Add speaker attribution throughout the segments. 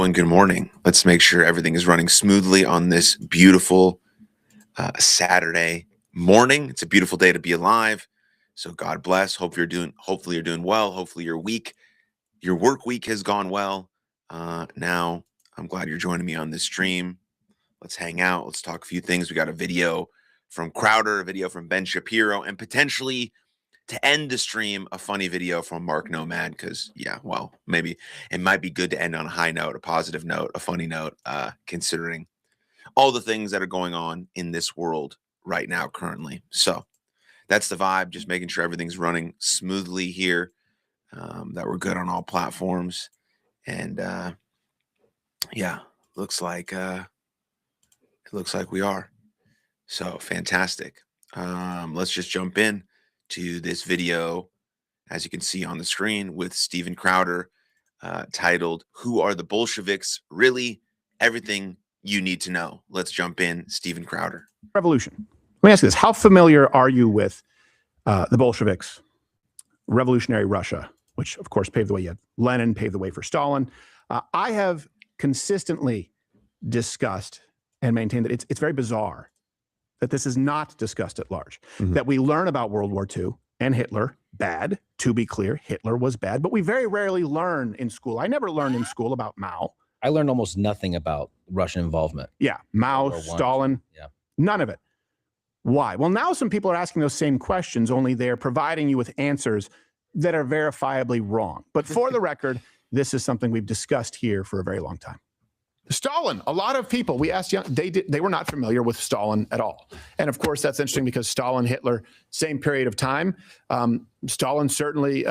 Speaker 1: and good morning. Let's make sure everything is running smoothly on this beautiful Saturday morning. It's a beautiful day to be alive. So God bless. Hopefully you're doing well. Hopefully your work week has gone well. Now I'm glad you're joining me on this stream. Let's hang out. Let's talk a few things. We got a video from Crowder, a video from Ben Shapiro, and potentially to end the stream, a funny video from Mark Nomad, because maybe it might be good to end on a high note, a positive note, a funny note, considering all the things that are going on in this world right now currently. So that's the vibe, just making sure everything's running smoothly here, that we're good on all platforms. And looks like we are. So fantastic. Let's just jump in to this video, as you can see on the screen, with Steven Crowder, titled, "Who Are the Bolsheviks? Really? Everything You Need to Know." Let's jump in, Steven Crowder.
Speaker 2: Revolution. Let me ask you this. How familiar are you with the Bolsheviks, revolutionary Russia, which of course paved the way? You had Lenin, paved the way for Stalin. I have consistently discussed and maintained that it's very bizarre that this is not discussed at large, that we learn about World War II and Hitler, bad, to be clear, Hitler was bad, but we very rarely learn in school. I never learned in school about Mao.
Speaker 3: I learned almost nothing about Russian involvement.
Speaker 2: Yeah, Mao, Stalin, none of it. Why? Well, now some people are asking those same questions, only they're providing you with answers that are verifiably wrong. But for the record, this is something we've discussed here for a very long time. Stalin, a lot of people, we asked, they were not familiar with Stalin at all. And of course, that's interesting because Stalin, Hitler, same period of time. Stalin certainly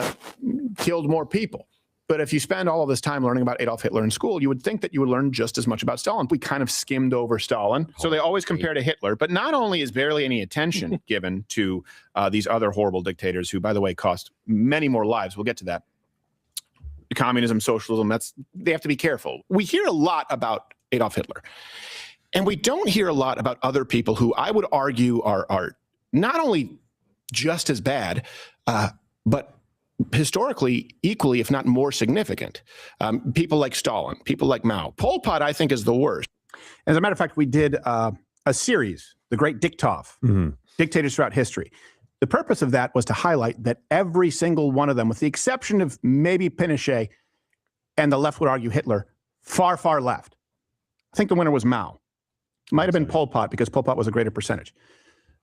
Speaker 2: killed more people. But if you spend all of this time learning about Adolf Hitler in school, you would think that you would learn just as much about Stalin. We kind of skimmed over Stalin. So they always compare to Hitler. But not only is barely any attention given to these other horrible dictators who, by the way, cost many more lives. We'll get to that. Communism, socialism, they have to be careful. We hear a lot about Adolf Hitler, and we don't hear a lot about other people who I would argue are not only just as bad, but historically equally, if not more significant. People like Stalin, people like Mao. Pol Pot, I think, is the worst. As a matter of fact, we did a series, The Great Dictov, Dictators Throughout History. The purpose of that was to highlight that every single one of them, with the exception of maybe Pinochet, and the left would argue Hitler, far, far left. I think the winner was Mao. Might have been Pol Pot because Pol Pot was a greater percentage.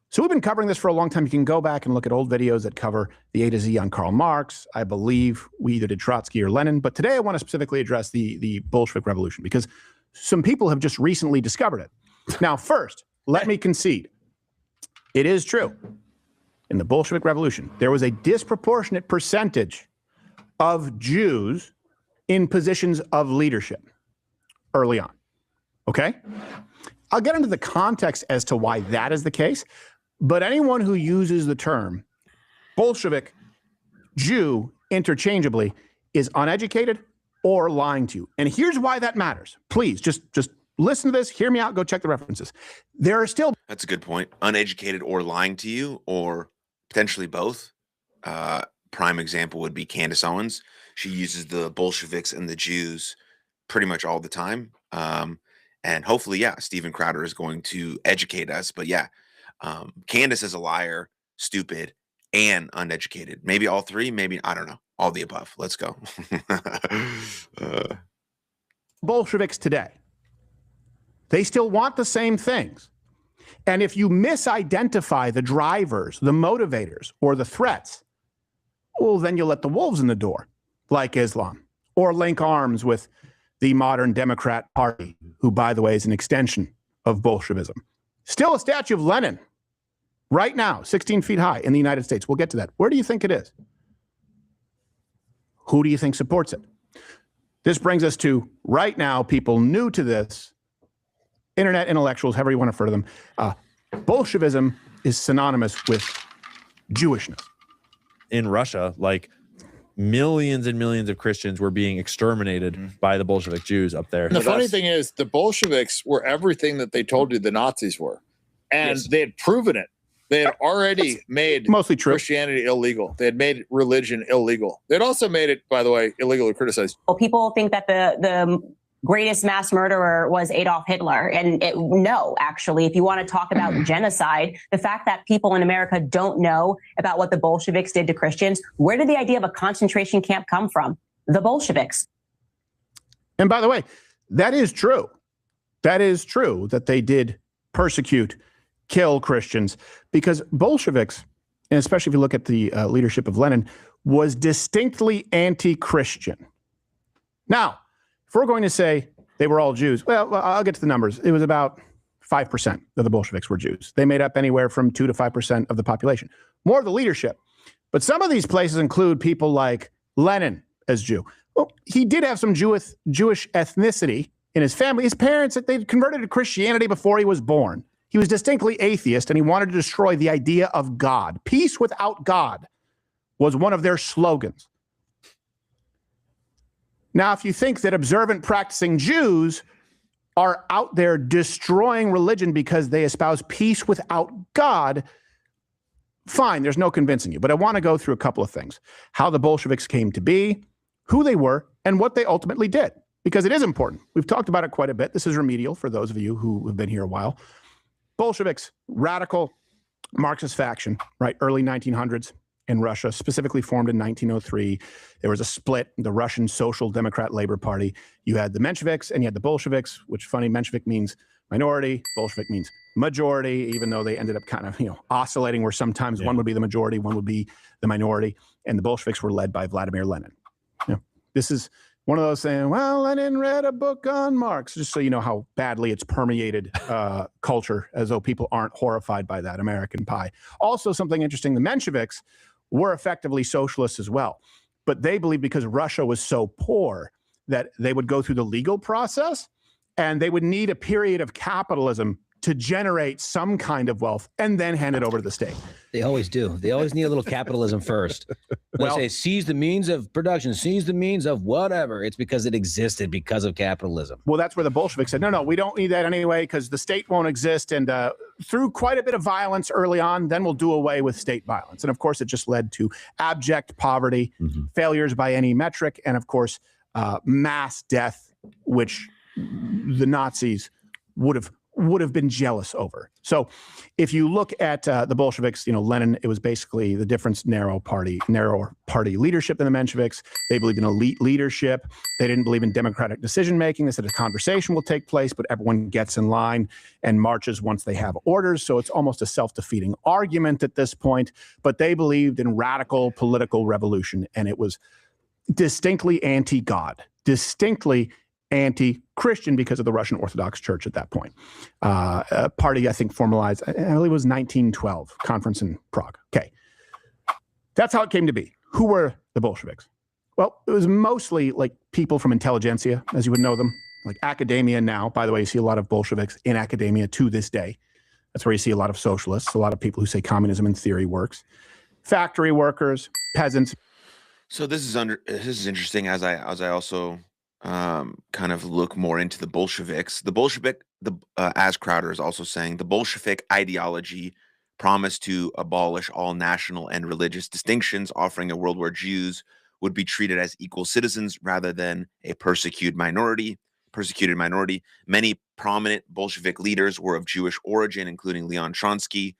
Speaker 2: So we've been covering this for a long time. You can go back and look at old videos that cover the A to Z on Karl Marx. I believe we either did Trotsky or Lenin. But today I want to specifically address the Bolshevik Revolution because some people have just recently discovered it. Now, first, let me concede. It is true. In the Bolshevik Revolution, there was a disproportionate percentage of Jews in positions of leadership early on. Okay? I'll get into the context as to why that is the case, but anyone who uses the term Bolshevik, Jew interchangeably is uneducated or lying to you. And here's why that matters. Please, just listen to this, hear me out, go check the references. There are still...
Speaker 1: That's a good point. Uneducated or lying to you, or potentially both. Prime example would be Candace Owens. She uses the Bolsheviks and the Jews pretty much all the time. And hopefully, Steven Crowder is going to educate us. But Candace is a liar, stupid, and uneducated. Maybe all three, maybe, I don't know. All the above. Let's go.
Speaker 2: Bolsheviks today, they still want the same things. And if you misidentify the drivers, the motivators, or the threats, well, then you let the wolves in the door, like Islam, or link arms with the modern Democrat Party, who, by the way, is an extension of Bolshevism. Still a statue of Lenin right now, 16 feet high in the United States. We'll get to that. Where do you think it is? Who do you think supports it? This brings us to, right now, people new to this, internet intellectuals, however you want to refer to them, Bolshevism is synonymous with Jewishness.
Speaker 4: In Russia, like millions and millions of Christians were being exterminated by the Bolshevik Jews up there.
Speaker 5: And the funny thing is, the Bolsheviks were everything that they told you the Nazis were. And they had proven it. They had already made
Speaker 2: mostly true
Speaker 5: Christianity illegal. They had made religion illegal. They'd also made it, by the way, illegal to criticize.
Speaker 6: Well, people think that the greatest mass murderer was Adolf Hitler. And no, actually, if you want to talk about genocide, the fact that people in America don't know about what the Bolsheviks did to Christians, where did the idea of a concentration camp come from? The Bolsheviks.
Speaker 2: And by the way, that is true. That is true that they did persecute, kill Christians, because Bolsheviks, and especially if you look at the leadership of Lenin, was distinctly anti-Christian. Now, if we're going to say they were all Jews, well, I'll get to the numbers. It was about 5% of the Bolsheviks were Jews. They made up anywhere from 2 to 5% of the population, more of the leadership. But some of these places include people like Lenin as Jew. Well, he did have some Jewish ethnicity in his family. His parents, they converted to Christianity before he was born. He was distinctly atheist, and he wanted to destroy the idea of God. Peace without God was one of their slogans. Now, if you think that observant practicing Jews are out there destroying religion because they espouse peace without God, fine, there's no convincing you. But I want to go through a couple of things. How the Bolsheviks came to be, who they were, and what they ultimately did, because it is important. We've talked about it quite a bit. This is remedial for those of you who have been here a while. Bolsheviks, radical Marxist faction, right? Early 1900s in Russia, specifically formed in 1903. There was a split, the Russian Social Democrat Labor Party. You had the Mensheviks and you had the Bolsheviks, which funny, Menshevik means minority, Bolshevik means majority, even though they ended up kind of, oscillating where sometimes one would be the majority, one would be the minority. And the Bolsheviks were led by Vladimir Lenin. This is one of those saying, well, Lenin read a book on Marx, just so you know how badly it's permeated culture, as though people aren't horrified by that American pie. Also, something interesting, the Mensheviks were effectively socialists as well, but they believed because Russia was so poor that they would go through the legal process and they would need a period of capitalism to generate some kind of wealth and then hand it over to the state.
Speaker 3: They always do. They always need a little capitalism first. When they say seize the means of production, seize the means of whatever, it's because it existed because of capitalism.
Speaker 2: Well, that's where the Bolsheviks said, no, we don't need that anyway because the state won't exist. And through quite a bit of violence early on, then we'll do away with state violence. And of course, it just led to abject poverty, failures by any metric, and of course, mass death, which the Nazis would have been jealous over. So if you look at the Bolsheviks, Lenin, it was basically the difference, narrower party leadership than the Mensheviks. They believed in elite leadership. They didn't believe in democratic decision-making. They said a conversation will take place, but everyone gets in line and marches once they have orders. So it's almost a self-defeating argument at this point, but they believed in radical political revolution, and it was distinctly anti-God, distinctly anti-Christian because of the Russian Orthodox Church at that point. A party, I think, formalized, I believe it was 1912, conference in Prague. Okay. That's how it came to be. Who were the Bolsheviks? Well, it was mostly like people from intelligentsia, as you would know them, like academia now. By the way, you see a lot of Bolsheviks in academia to this day. That's where you see a lot of socialists, a lot of people who say communism in theory works. Factory workers, peasants.
Speaker 1: So this is interesting as I also kind of look more into the Bolsheviks. As Crowder is also saying, the Bolshevik ideology promised to abolish all national and religious distinctions, offering a world where Jews would be treated as equal citizens rather than a persecuted minority. Many prominent Bolshevik leaders were of Jewish origin, including Leon Trotsky,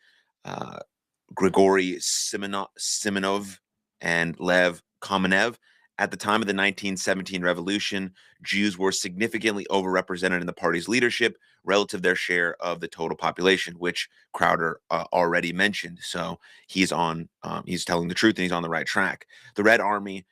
Speaker 1: Grigory Simonov, and Lev Kamenev. At the time of the 1917 revolution, Jews were significantly overrepresented in the party's leadership relative to their share of the total population, which Crowder already mentioned. So he's telling the truth and he's on the right track. The Red Army,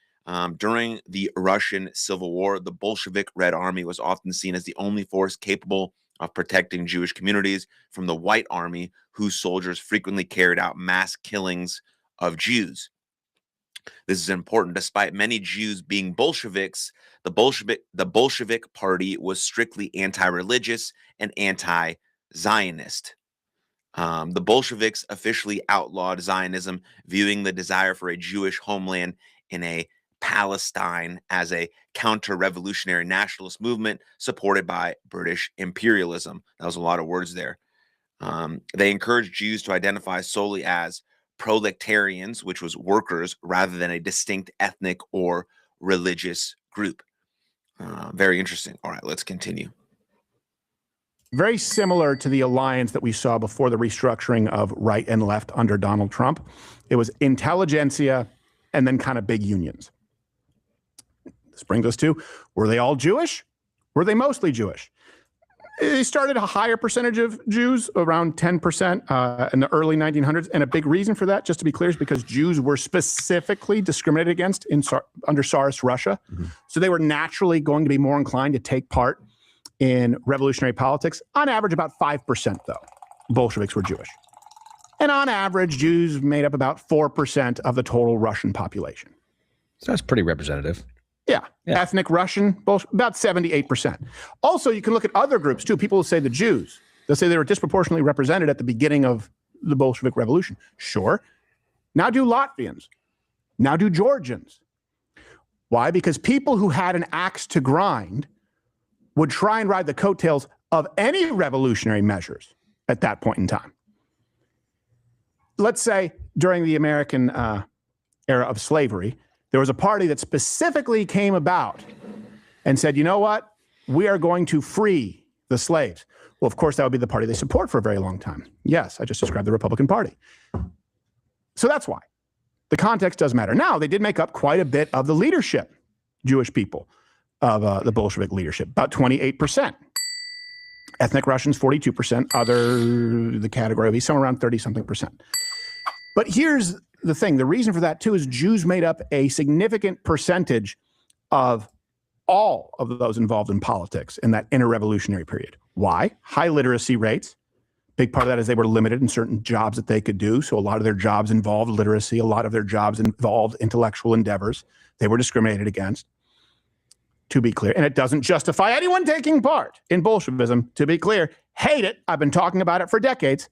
Speaker 1: during the Russian Civil War, the Bolshevik Red Army was often seen as the only force capable of protecting Jewish communities from the White Army, whose soldiers frequently carried out mass killings of Jews. This is important. Despite many Jews being Bolsheviks, the Bolshevik Party was strictly anti-religious and anti-Zionist. The Bolsheviks officially outlawed Zionism, viewing the desire for a Jewish homeland in a Palestine as a counter-revolutionary nationalist movement supported by British imperialism. That was a lot of words there. They encouraged Jews to identify solely as proletarians, which was workers, rather than a distinct ethnic or religious group. Very interesting. All right, let's continue.
Speaker 2: Very similar to the alliance that we saw before the restructuring of right and left under Donald Trump. It was intelligentsia and then kind of big unions. This brings us to, were they all Jewish? Were they mostly Jewish? They started a higher percentage of Jews, around 10% in the early 1900s. And a big reason for that, just to be clear, is because Jews were specifically discriminated against under Tsarist Russia. Mm-hmm. So they were naturally going to be more inclined to take part in revolutionary politics. On average, about 5%, though, Bolsheviks were Jewish. And on average, Jews made up about 4% of the total Russian population.
Speaker 3: So that's pretty representative.
Speaker 2: Yeah. Ethnic Russian, about 78%. Also, you can look at other groups, too. People will say the Jews. They'll say they were disproportionately represented at the beginning of the Bolshevik Revolution. Sure. Now do Latvians. Now do Georgians. Why? Because people who had an axe to grind would try and ride the coattails of any revolutionary measures at that point in time. Let's say during the American era of slavery, there was a party that specifically came about and said, you know what? We are going to free the slaves. Well, of course, that would be the party they support for a very long time. Yes, I just described the Republican Party. So that's why. The context does matter. Now, they did make up quite a bit of the leadership, Jewish people, of the Bolshevik leadership, about 28%. Ethnic Russians, 42%. The category would be somewhere around 30-something%. But here's the thing. The reason for that, too, is Jews made up a significant percentage of all of those involved in politics in that interrevolutionary period. Why? High literacy rates. Big part of that is they were limited in certain jobs that they could do. So a lot of their jobs involved literacy. A lot of their jobs involved intellectual endeavors. They were discriminated against, to be clear. And it doesn't justify anyone taking part in Bolshevism, to be clear. Hate it. I've been talking about it for decades.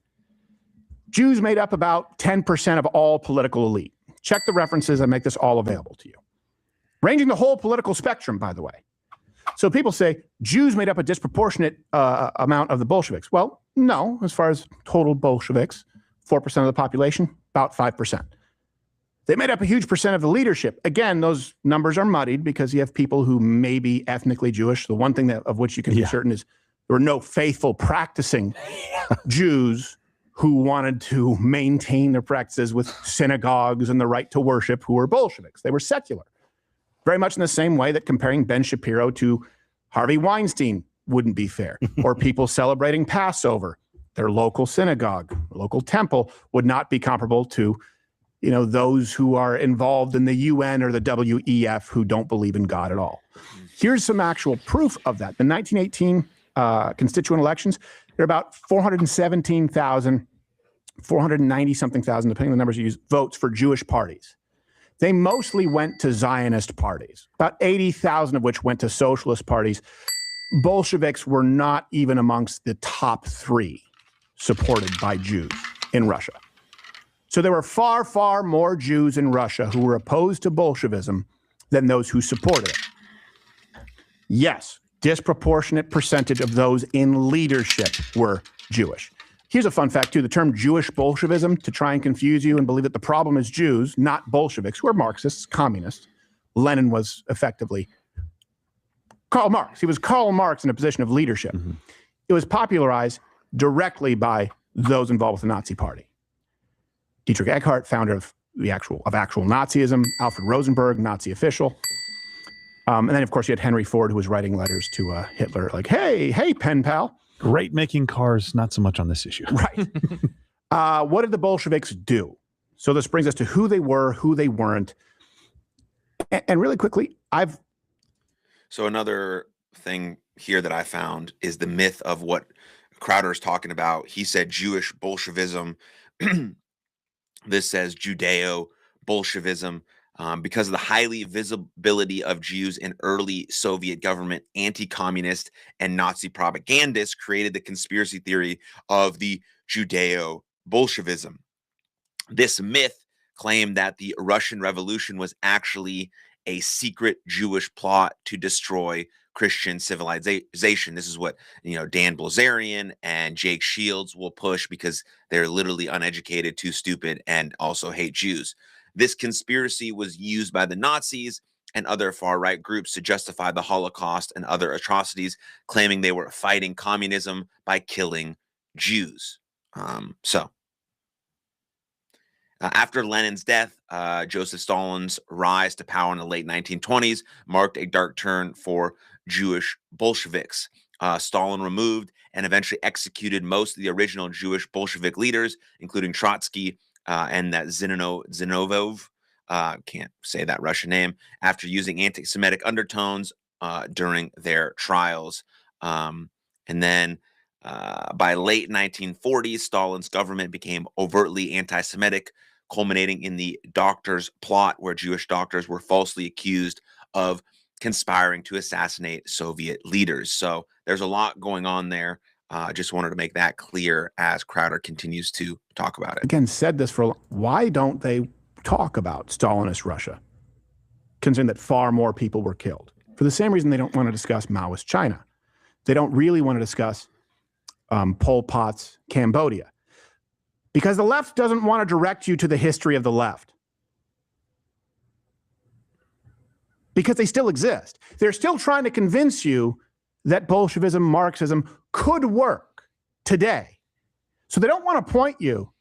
Speaker 2: Jews made up about 10% of all political elite. Check the references. I make this all available to you. Ranging the whole political spectrum, by the way. So people say Jews made up a disproportionate amount of the Bolsheviks. Well, no, as far as total Bolsheviks, 4% of the population, about 5%. They made up a huge percent of the leadership. Again, those numbers are muddied because you have people who may be ethnically Jewish. The one thing of which you can be certain is there were no faithful practicing Jews who wanted to maintain their practices with synagogues and the right to worship who were Bolsheviks. They were secular. Very much in the same way that comparing Ben Shapiro to Harvey Weinstein wouldn't be fair. Or people celebrating Passover, their local synagogue, local temple would not be comparable to, those who are involved in the UN or the WEF who don't believe in God at all. Here's some actual proof of that. The 1918 constituent elections, there are about 417,000, 490-something thousand, depending on the numbers you use, votes for Jewish parties. They mostly went to Zionist parties, about 80,000 of which went to socialist parties. Bolsheviks were not even amongst the top 3 supported by Jews in Russia. So there were far, far more Jews in Russia who were opposed to Bolshevism than those who supported it. Yes, disproportionate percentage of those in leadership were Jewish. Here's a fun fact, too. The term Jewish Bolshevism, to try and confuse you and believe that the problem is Jews, not Bolsheviks, who are Marxists, communists. Lenin was effectively Karl Marx. He was Karl Marx in a position of leadership. Mm-hmm. It was popularized directly by those involved with the Nazi Party. Dietrich Eckart, founder of actual Nazism, Alfred Rosenberg, Nazi official. And then, of course, you had Henry Ford, who was writing letters to Hitler like, hey, pen pal.
Speaker 7: Great making cars, not so much on this issue.
Speaker 2: Right. What did the Bolsheviks do? So this brings us to who they were, who they weren't. And really quickly,
Speaker 1: So another thing here that I found is the myth of what Crowder is talking about. He said Jewish Bolshevism. This says Judeo-Bolshevism. Because of the highly visibility of Jews in early Soviet government, anti-communist and Nazi propagandists created the conspiracy theory of the Judeo-Bolshevism. This myth claimed that the Russian Revolution was actually a secret Jewish plot to destroy Christian civilization. This is what, Dan Bilzerian and Jake Shields will push because they're literally uneducated, too stupid, and also hate Jews. This conspiracy was used by the Nazis and other far-right groups to justify the Holocaust and other atrocities, claiming they were fighting communism by killing Jews. After Lenin's death, Joseph Stalin's rise to power in the late 1920s marked a dark turn for Jewish Bolsheviks. Stalin removed and eventually executed most of the original Jewish Bolshevik leaders, including Trotsky and that Zinoviev, can't say that Russian name, after using anti-Semitic undertones during their trials. And then by late 1940s, Stalin's government became overtly anti-Semitic, culminating in the Doctors' Plot, where Jewish doctors were falsely accused of conspiring to assassinate Soviet leaders. So there's a lot going on there. I just wanted to make that clear as Crowder continues to talk about it.
Speaker 2: Again, said this for why don't they talk about Stalinist Russia, considering that far more people were killed? For the same reason they don't want to discuss Maoist China. They don't really want to discuss Pol Pot's Cambodia, because the left doesn't want to direct you to the history of the left, because they still exist. They're still trying to convince you that Bolshevism, Marxism could work today. So they don't want to point you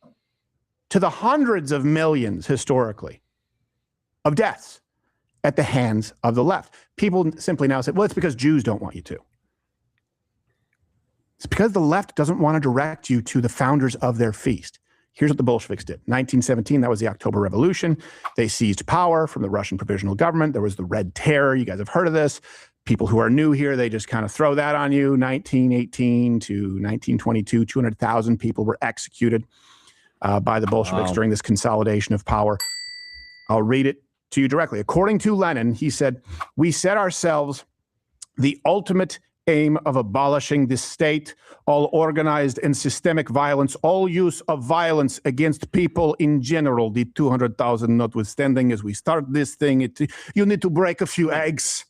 Speaker 2: to the hundreds of millions historically of deaths at the hands of the left. People simply now say, well, it's because Jews don't want you to. It's because the left doesn't want to direct you to the founders of their feast. Here's what the Bolsheviks did. 1917, that was the October Revolution. They seized power from the Russian Provisional Government. There was the Red Terror. You guys have heard of this. People who are new here, they just kind of throw that on you. 1918 to 1922, 200,000 people were executed by the Bolsheviks during this consolidation of power. I'll read it to you directly. According to Lenin, he said, "We set ourselves the ultimate aim of abolishing the state, all organized and systemic violence, all use of violence against people in general, the 200,000 notwithstanding. As we start this thing, you need to break a few eggs.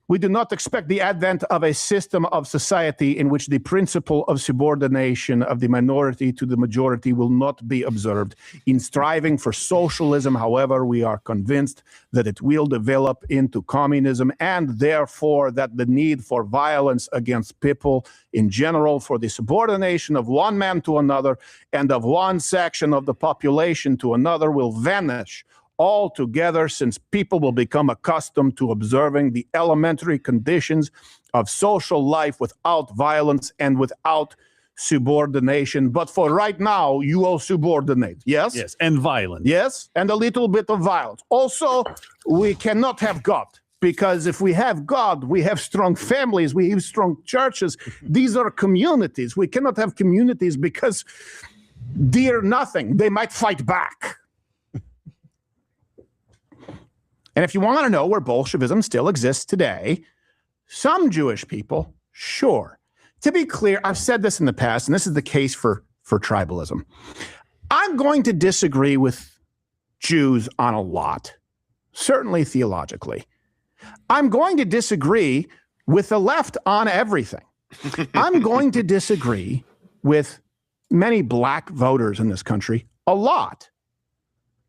Speaker 2: We do not expect the advent of a system of society in which the principle of subordination of the minority to the majority will not be observed. In striving for socialism, however, we are convinced that it will develop into communism, and therefore that the need for violence against people in general, for the subordination of one man to another and of one section of the population to another, will vanish altogether, since people will become accustomed to observing the elementary conditions of social life without violence and without subordination. But for right now, you all subordinate. Yes?
Speaker 7: Yes, and violence.
Speaker 2: Yes, and a little bit of violence. Also, we cannot have God, because if we have God, we have strong families, we have strong churches. These are communities. We cannot have communities because dear nothing, they might fight back. And if you want to know where Bolshevism still exists today, some Jewish people, sure. To be clear, I've said this in the past, and this is the case for tribalism. I'm going to disagree with Jews on a lot, certainly theologically. I'm going to disagree with the left on everything. I'm going to disagree with many black voters in this country a lot.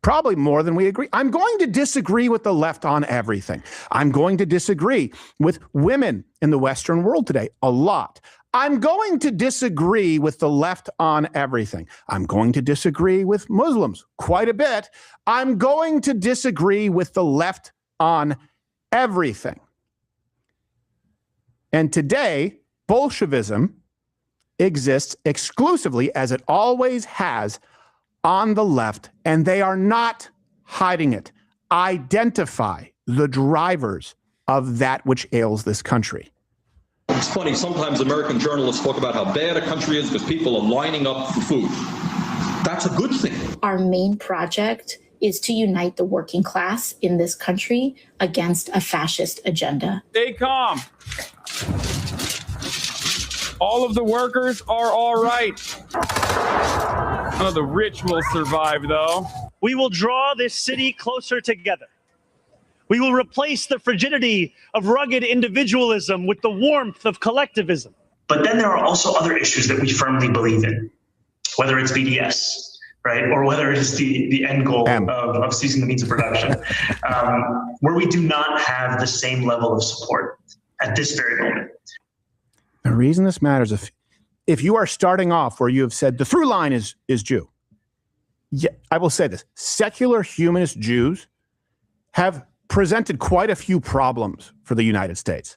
Speaker 2: Probably more than we agree. I'm going to disagree with the left on everything. I'm going to disagree with women in the Western world today a lot. I'm going to disagree with the left on everything. I'm going to disagree with Muslims quite a bit. I'm going to disagree with the left on everything. And today, Bolshevism exists exclusively, as it always has, on the left, and they are not hiding it. Identify the drivers of that which ails this country.
Speaker 8: It's funny, sometimes American journalists talk about how bad a country is because people are lining up for food. That's a good thing. Our main project is to unite the working class in this country against a fascist agenda.
Speaker 9: Stay calm. All of the workers are all right. Oh, the rich will survive, though.
Speaker 10: We will draw this city closer together. We will replace the frigidity of rugged individualism with the warmth of collectivism.
Speaker 11: But then there are also other issues that we firmly believe in, whether it's BDS,
Speaker 10: right? Or whether it is the end goal of seizing the means of production, where we do not have the same level of support at this very moment.
Speaker 2: The reason this matters, if you are starting off where you have said the through line is Jew, yeah, I will say this, secular humanist Jews have presented quite a few problems for the United States.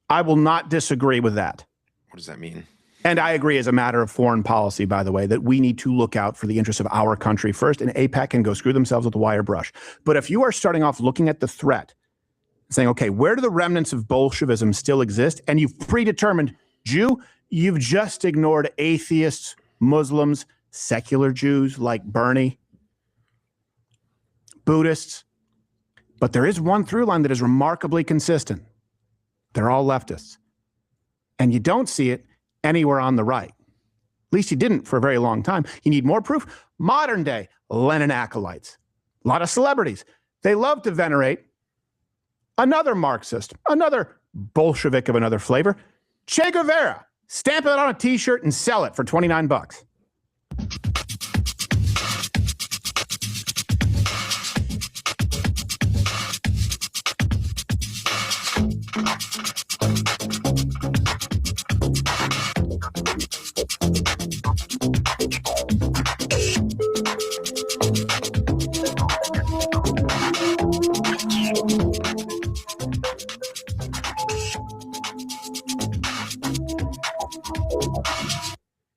Speaker 2: I will not disagree with that.
Speaker 1: What does that mean?
Speaker 2: And I agree as a matter of foreign policy, by the way, that we need to look out for the interests of our country first, and AIPAC can go screw themselves with a wire brush. But if you are starting off looking at the threat, saying, okay, where do the remnants of Bolshevism still exist? And you've predetermined Jew, you've just ignored atheists, Muslims, secular Jews like Bernie, Buddhists. But there is one through line that is remarkably consistent. They're all leftists. And you don't see it anywhere on the right. At least you didn't for a very long time. You need more proof. Modern day Lenin acolytes, a lot of celebrities. They love to venerate another Marxist, another Bolshevik of another flavor, Che Guevara. Stamp it on a t-shirt and sell it for $29.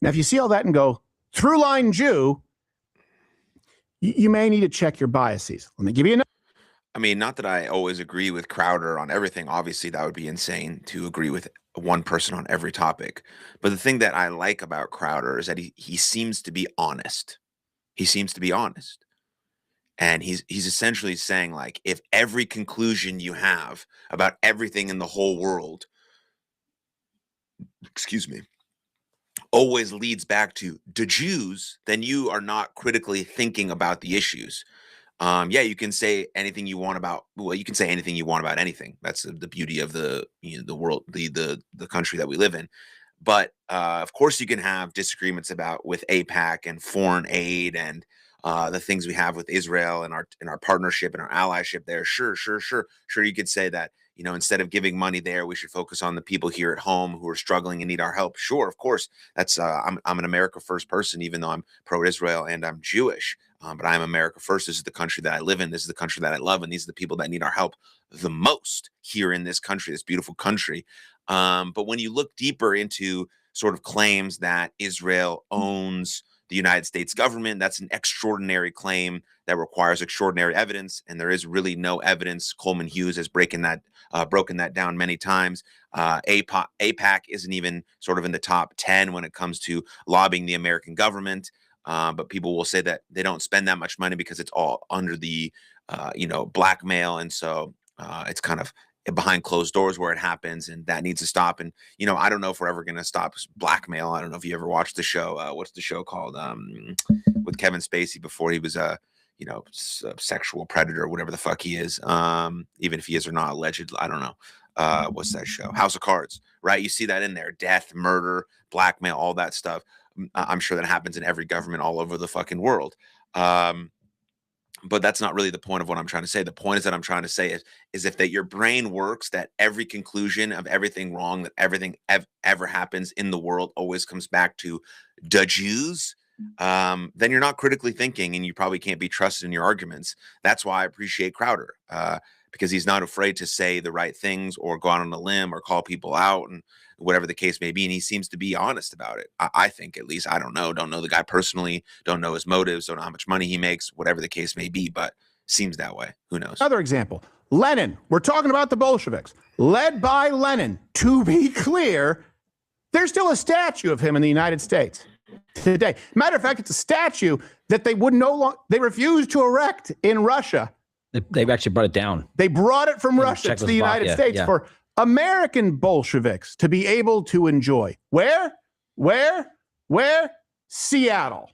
Speaker 2: Now, if you see all that and go, through line Jew, you may need to check your biases. Let me give you another.
Speaker 1: I mean, not that I always agree with Crowder on everything. Obviously, that would be insane to agree with one person on every topic. But the thing that I like about Crowder is that he seems to be honest. He seems to be honest. And he's essentially saying, like, if every conclusion you have about everything in the whole world, excuse me, always leads back to the Jews, then you are not critically thinking about the issues. Yeah, you can say anything you want about, well, you can say anything you want about anything. That's the beauty of the world, the country that we live in. But of course you can have disagreements with AIPAC and foreign aid and the things we have with Israel and our partnership and our allyship there. Sure. You could say that, instead of giving money there, we should focus on the people here at home who are struggling and need our help. Sure, of course. That's I'm an America First person, even though I'm pro-Israel and I'm Jewish. But I'm America First. This is the country that I live in. This is the country that I love. And these are the people that need our help the most here in this country, this beautiful country. But when you look deeper into sort of claims that Israel owns the United States government, that's an extraordinary claim that requires extraordinary evidence. And there is really no evidence. Coleman Hughes has broken that down many times. AIPAC isn't even sort of in the top 10 when it comes to lobbying the American government. But people will say that they don't spend that much money because it's all under the, blackmail. And so it's kind of behind closed doors where it happens, and that needs to stop. And, I don't know if we're ever going to stop blackmail. I don't know if you ever watched the show. What's the show called? With Kevin Spacey before he was a sexual predator or whatever the fuck he is. Even if he is or not alleged, I don't know. What's that show? House of Cards, right? You see that in there, death, murder, blackmail, all that stuff. I'm sure that happens in every government all over the fucking world. But that's not really the point of what I'm trying to say. The point is that I'm trying to say is if that your brain works, that every conclusion of everything wrong, that everything ever happens in the world always comes back to the Jews, then you're not critically thinking and you probably can't be trusted in your arguments. That's why I appreciate Crowder, because he's not afraid to say the right things or go out on a limb or call people out and whatever the case may be. And he seems to be honest about it. I think, at least. I don't know the guy personally, don't know his motives, don't know how much money he makes, whatever the case may be, but seems that way. Who knows?
Speaker 2: Another example, Lenin. We're talking about the Bolsheviks, led by Lenin. To be clear, there's still a statue of him in the United States today. Matter of fact, it's a statue that they refused to erect in Russia.
Speaker 3: They've actually brought it down.
Speaker 2: They brought it from Russia to the United States for American Bolsheviks to be able to enjoy. Where? Seattle.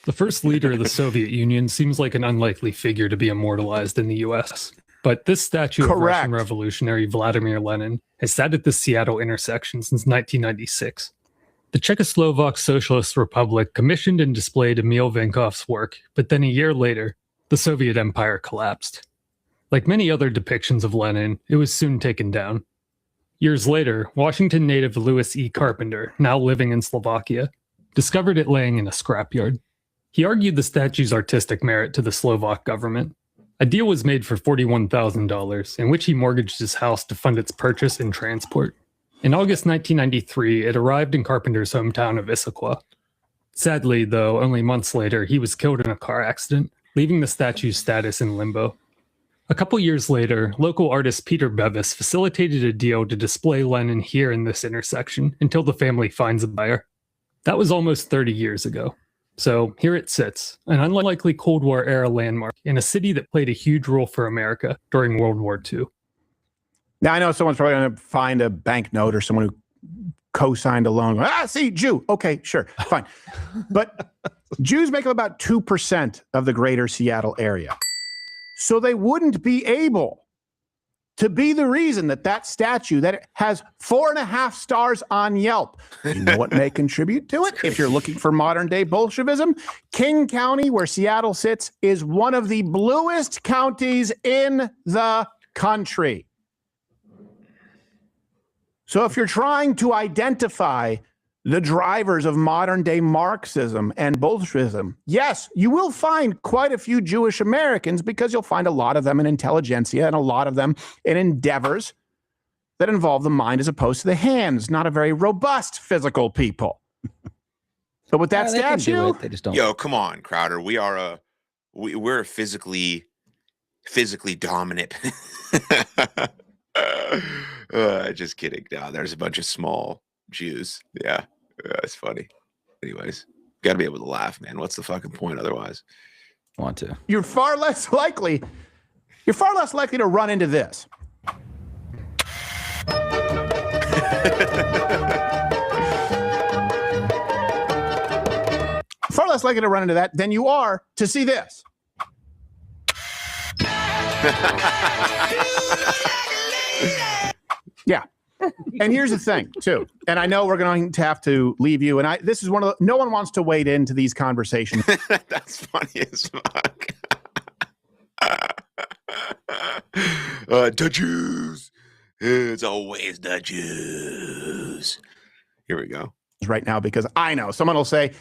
Speaker 11: The first leader of the Soviet Union seems like an unlikely figure to be immortalized in the U.S. But this statue of Russian revolutionary Vladimir Lenin has sat at the Seattle intersection since 1996. The Czechoslovak Socialist Republic commissioned and displayed Emil Vankov's work, but then a year later, the Soviet Empire collapsed. Like many other depictions of Lenin, it was soon taken down. Years later, Washington native Louis E. Carpenter, now living in Slovakia, discovered it laying in a scrapyard. He argued the statue's artistic merit to the Slovak government. A deal was made for $41,000, in which he mortgaged his house to fund its purchase and transport. In August 1993, it arrived in Carpenter's hometown of Issaquah. Sadly, though, only months later, he was killed in a car accident, leaving the statue's status in limbo. A couple years later, local artist Peter Bevis facilitated a deal to display Lenin here in this intersection until the family finds a buyer. That was almost 30 years ago. So here it sits, an unlikely Cold War-era landmark in a city that played a huge role for America during World War II.
Speaker 2: Now, I know someone's probably going to find a banknote or someone who co-signed a loan. See, Jew. Okay, sure, fine. But Jews make up about 2% of the greater Seattle area. So they wouldn't be able to be the reason that statue that has 4.5 stars on Yelp. You know what may contribute to it? If you're looking for modern day Bolshevism, King County, where Seattle sits, is one of the bluest counties in the country. So if you're trying to identify the drivers of modern day Marxism and Bolshevism, yes, you will find quite a few Jewish Americans, because you'll find a lot of them in intelligentsia and a lot of them in endeavors that involve the mind as opposed to the hands, not a very robust physical people. But with that statue,
Speaker 3: they just don't.
Speaker 1: Yo, come on, Crowder. We're a physically dominant. Just kidding. No, there's a bunch of small Jews. Yeah, it's funny. Anyways, got to be able to laugh, man. What's the fucking point otherwise?
Speaker 3: Want to?
Speaker 2: You're far less likely to run into this. Far less likely to run into that than you are to see this. Yeah. And here's the thing, too. And I know we're going to have to leave you. And this is one of the, no one wants to wade into these conversations.
Speaker 1: That's funny as fuck. The Jews. It's always the Jews. Here we go.
Speaker 2: Right now, because I know someone will say,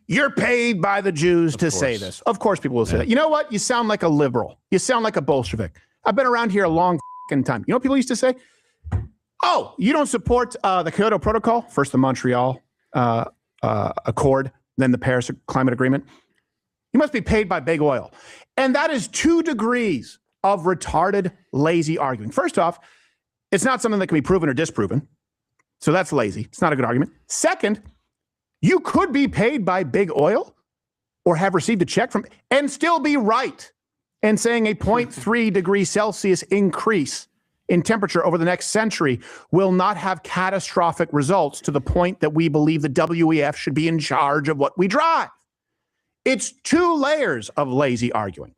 Speaker 2: you're paid by the Jews to say this. Of course, people will say that. You know what? You sound like a liberal. You sound like a Bolshevik. I've been around here a long time. You know what people used to say? Oh, you don't support the Kyoto Protocol, first the Montreal Accord, then the Paris Climate Agreement. You must be paid by big oil. And that is 2 degrees of retarded, lazy arguing. First off, it's not something that can be proven or disproven. So that's lazy. It's not a good argument. Second, you could be paid by big oil or have received a check from and still be right in saying a 0.3 degrees Celsius increase in temperature over the next century will not have catastrophic results to the point that we believe the WEF should be in charge of what we drive. It's 2 layers of lazy arguing.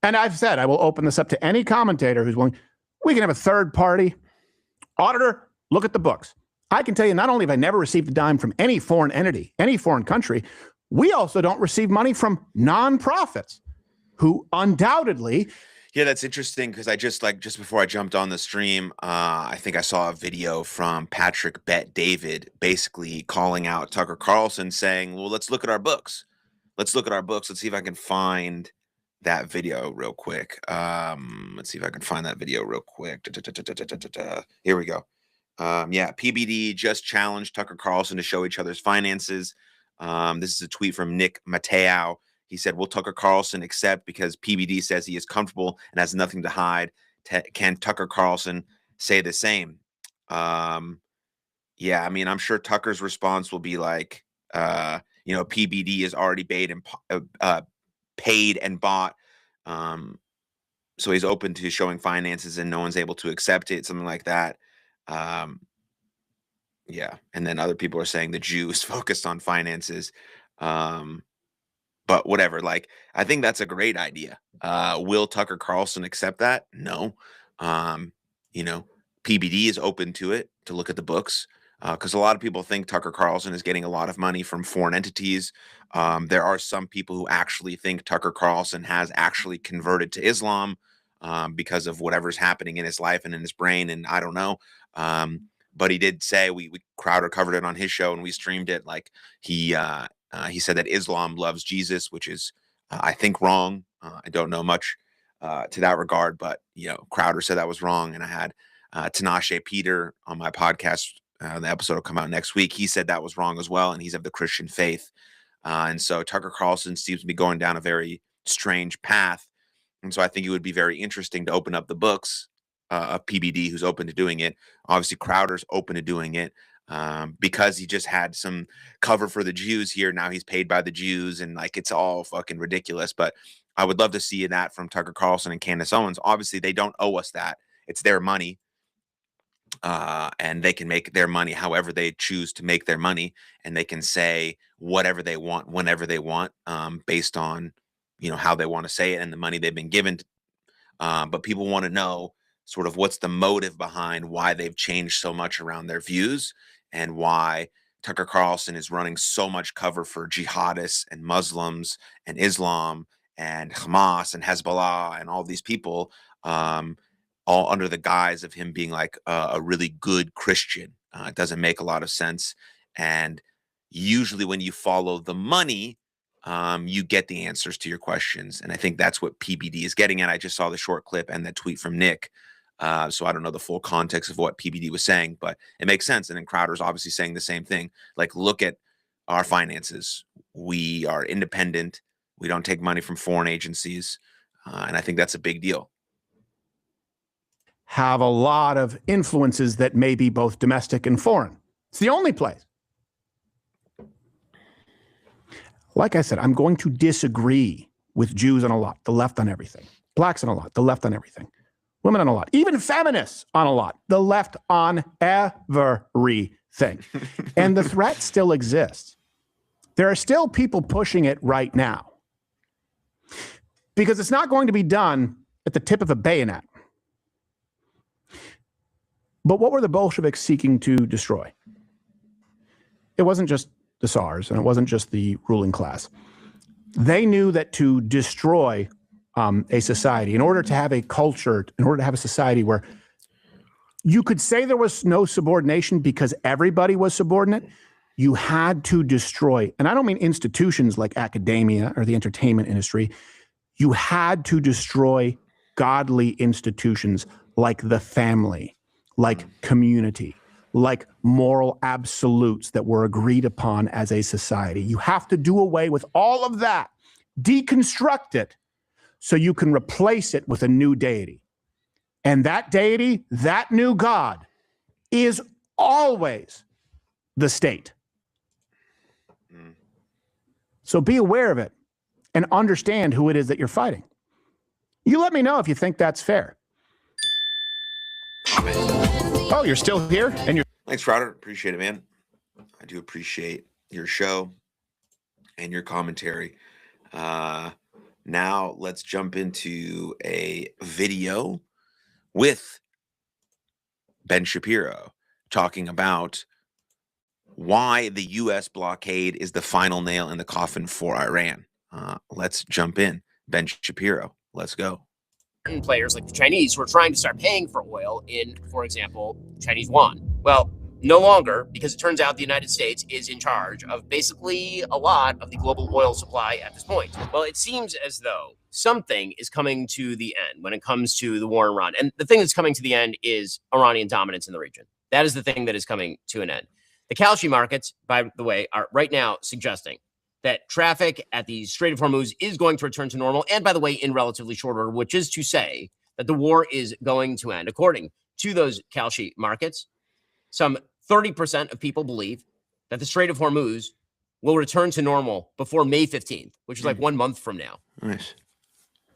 Speaker 2: And I've said I will open this up to any commentator who's willing. We can have a third party auditor look at the books. I can tell you, not only have I never received a dime from any foreign entity, any foreign country, we also don't receive money from nonprofits who undoubtedly.
Speaker 1: Yeah, that's interesting because I just before I jumped on the stream, I think I saw a video from Patrick Bet David basically calling out Tucker Carlson saying, well, let's look at our books. Let's look at our books. Let's see if I can find that video real quick. Let's see if I can find that video real quick. Here we go. Yeah, PBD just challenged Tucker Carlson to show each other's finances. This is a tweet from Nick Mateo. He said, will Tucker Carlson accept because PBD says he is comfortable and has nothing to hide? Can Tucker Carlson say the same? Yeah, I mean, I'm sure Tucker's response will be like, PBD is already paid and bought. So he's open to showing finances and no one's able to accept it, something like that. Yeah. And then other people are saying the Jews focused on finances. But whatever, like, I think that's a great idea. Will Tucker Carlson accept that? No. PBD is open to it, to look at the books. because a lot of people think Tucker Carlson is getting a lot of money from foreign entities. There are some people who actually think Tucker Carlson has actually converted to Islam because of whatever's happening in his life and in his brain, and I don't know. But he did say we Crowder covered it on his show and we streamed it. Like he said that Islam loves Jesus, which is I think wrong. I don't know much to that regard, but Crowder said that was wrong, and I had Tinashe Peter on my podcast. The episode will come out next week. He said that was wrong as well, and he's of the Christian faith. And so Tucker Carlson seems to be going down a very strange path. And so I think it would be very interesting to open up the books of PBD, who's open to doing it. Obviously, Crowder's open to doing it because he just had some cover for the Jews here. Now he's paid by the Jews, and like it's all fucking ridiculous. But I would love to see that from Tucker Carlson and Candace Owens. Obviously, they don't owe us that. It's their money. And they can make their money however they choose to make their money, and they can say whatever they want whenever they want, based on how they want to say it and the money they've been given. But people want to know sort of what's the motive behind why they've changed so much around their views, and why Tucker Carlson is running so much cover for jihadists and Muslims and Islam and Hamas and Hezbollah and all these people. All under the guise of him being like a really good Christian. It doesn't make a lot of sense. And usually when you follow the money, you get the answers to your questions. And I think that's what PBD is getting at. I just saw the short clip and that tweet from Nick. So I don't know the full context of what PBD was saying, but it makes sense. And then Crowder's obviously saying the same thing. Like, look at our finances. We are independent. We don't take money from foreign agencies. And I think that's a big deal.
Speaker 2: Have a lot of influences that may be both domestic and foreign. It's the only place. Like I said, I'm going to disagree with Jews on a lot, the left on everything. Blacks on a lot, the left on everything. Women on a lot, even feminists on a lot, the left on everything. And the threat still exists. There are still people pushing it right now because it's not going to be done at the tip of a bayonet. But what were the Bolsheviks seeking to destroy? It wasn't just the Tsars, and it wasn't just the ruling class. They knew that to destroy a society, in order to have a culture, in order to have a society where you could say there was no subordination because everybody was subordinate, you had to destroy, and I don't mean institutions like academia or the entertainment industry, you had to destroy godly institutions like the family, like community, like moral absolutes that were agreed upon as a society. You have to do away with all of that, deconstruct it, so you can replace it with a new deity. And that deity, that new God, is always the state. So be aware of it and understand who it is that you're fighting. You let me know if you think that's fair. Oh, you're still here? And you're
Speaker 1: Thanks, Crowder. Appreciate it, man. I do appreciate your show and your commentary. Now let's jump into a video with Ben Shapiro talking about why the U.S. blockade is the final nail in the coffin for Iran. Let's jump in. Ben Shapiro, let's go.
Speaker 12: Players like the Chinese who are trying to start paying for oil in, for example, Chinese yuan. Well, no longer, because it turns out the United States is in charge of basically a lot of the global oil supply at this point. Well, it seems as though something is coming to the end when it comes to the war in Iran. And the thing that's coming to the end is Iranian dominance in the region. That is the thing that is coming to an end. The Kalshi markets, by the way, are right now suggesting that traffic at the Strait of Hormuz is going to return to normal. And by the way, in relatively short order, which is to say that the war is going to end. According to those Kalshi markets, some 30% of people believe that the Strait of Hormuz will return to normal before May 15th, which is like 1 month from now.
Speaker 1: Nice.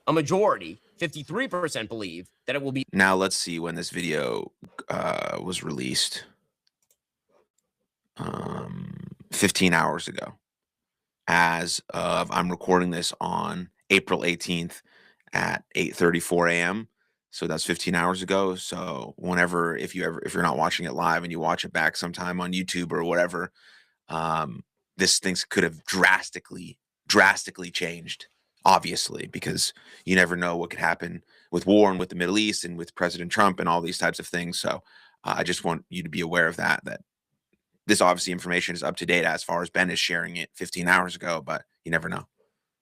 Speaker 12: A majority, 53%, believe that it will be.
Speaker 1: Now let's see when this video was released. 15 hours ago. As of, I'm recording this on April 18th at 8:34 a.m. So that's 15 hours ago. So whenever, if you're not watching it live and you watch it back sometime on YouTube or whatever, this things could have drastically changed, obviously, because you never know what could happen with war and with the Middle East and with President Trump and all these types of things. So I just want you to be aware of that this obviously information is up to date as far as Ben is sharing it 15 hours ago, but you never know.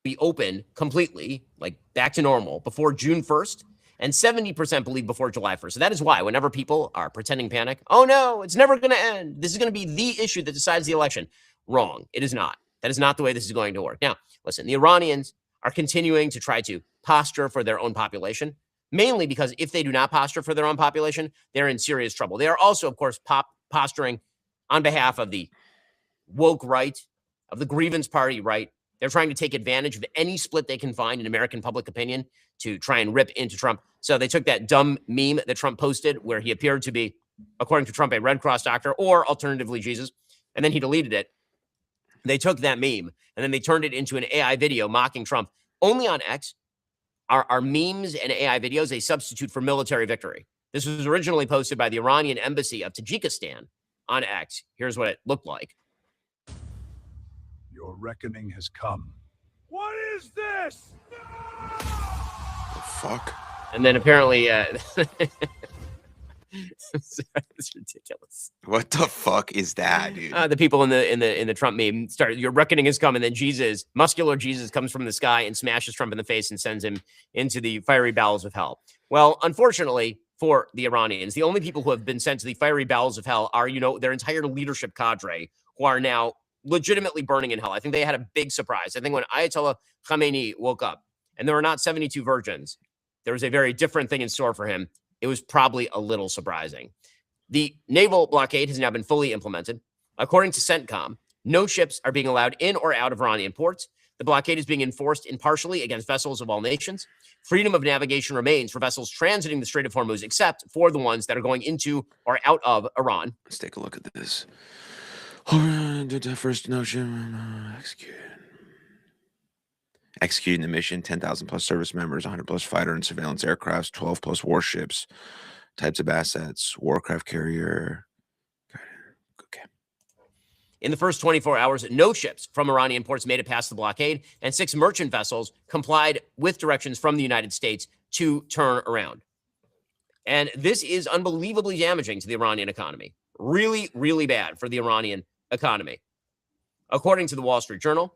Speaker 12: Be open completely, like back to normal, before June 1st, and 70% believe before July 1st. So that is why whenever people are pretending panic, oh no, it's never going to end, this is going to be the issue that decides the election. Wrong. It is not. That is not the way this is going to work. Now, listen, the Iranians are continuing to try to posture for their own population, mainly because if they do not posture for their own population, they're in serious trouble. They are also, of course, posturing on behalf of the woke right, of the grievance party right. They're trying to take advantage of any split they can find in American public opinion to try and rip into Trump. So they took that dumb meme that Trump posted where he appeared to be, according to Trump, a Red Cross doctor or alternatively Jesus, and then he deleted it. They took that meme and then they turned it into an AI video mocking Trump. Only on X are memes and AI videos a substitute for military victory. This was originally posted by the Iranian embassy of Tajikistan on X. Here's what it looked like.
Speaker 13: Your reckoning has come. What is this?
Speaker 1: The fuck?
Speaker 12: And then apparently, it's ridiculous.
Speaker 1: What the fuck is that, dude?
Speaker 12: The people in the Trump meme started, your reckoning has come, and then Jesus, muscular Jesus, comes from the sky and smashes Trump in the face and sends him into the fiery bowels of hell. Well, unfortunately for the Iranians, the only people who have been sent to the fiery bowels of hell are, their entire leadership cadre, who are now legitimately burning in hell. I think they had a big surprise. I think when Ayatollah Khamenei woke up and there were not 72 virgins, there was a very different thing in store for him. It was probably a little surprising. The naval blockade has now been fully implemented. According to CENTCOM, no ships are being allowed in or out of Iranian ports. The blockade is being enforced impartially against vessels of all nations. Freedom of navigation remains for vessels transiting the Strait of Hormuz, except for the ones that are going into or out of Iran.
Speaker 1: Let's take a look at this. First notion, executing the mission, 10,000 plus service members, 100 plus fighter and surveillance aircrafts, 12 plus warships, types of assets, warcraft carrier. Okay.
Speaker 12: In the first 24 hours, no ships from Iranian ports made it past the blockade, and 6 merchant vessels complied with directions from the United States to turn around. And this is unbelievably damaging to the Iranian economy. Really, really bad for the Iranian economy. According to the Wall Street Journal,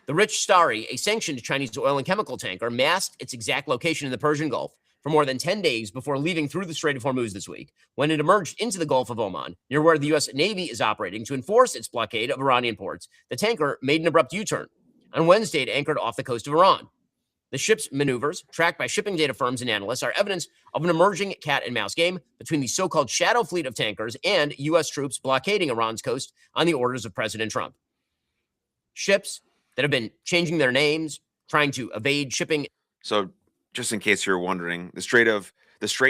Speaker 12: the Rich Starry, a sanctioned Chinese oil and chemical tanker, masked its exact location in the Persian Gulf for more than 10 days before leaving through the Strait of Hormuz this week, when it emerged into the Gulf of Oman, near where the U.S. Navy is operating to enforce its blockade of Iranian ports. The tanker made an abrupt U-turn. On Wednesday, it anchored off the coast of Iran. The ship's maneuvers, tracked by shipping data firms and analysts, are evidence of an emerging cat and mouse game between the so-called shadow fleet of tankers and U.S. troops blockading Iran's coast on the orders of President Trump. Ships that have been changing their names, trying to evade shipping.
Speaker 1: So just in case you're wondering, the Strait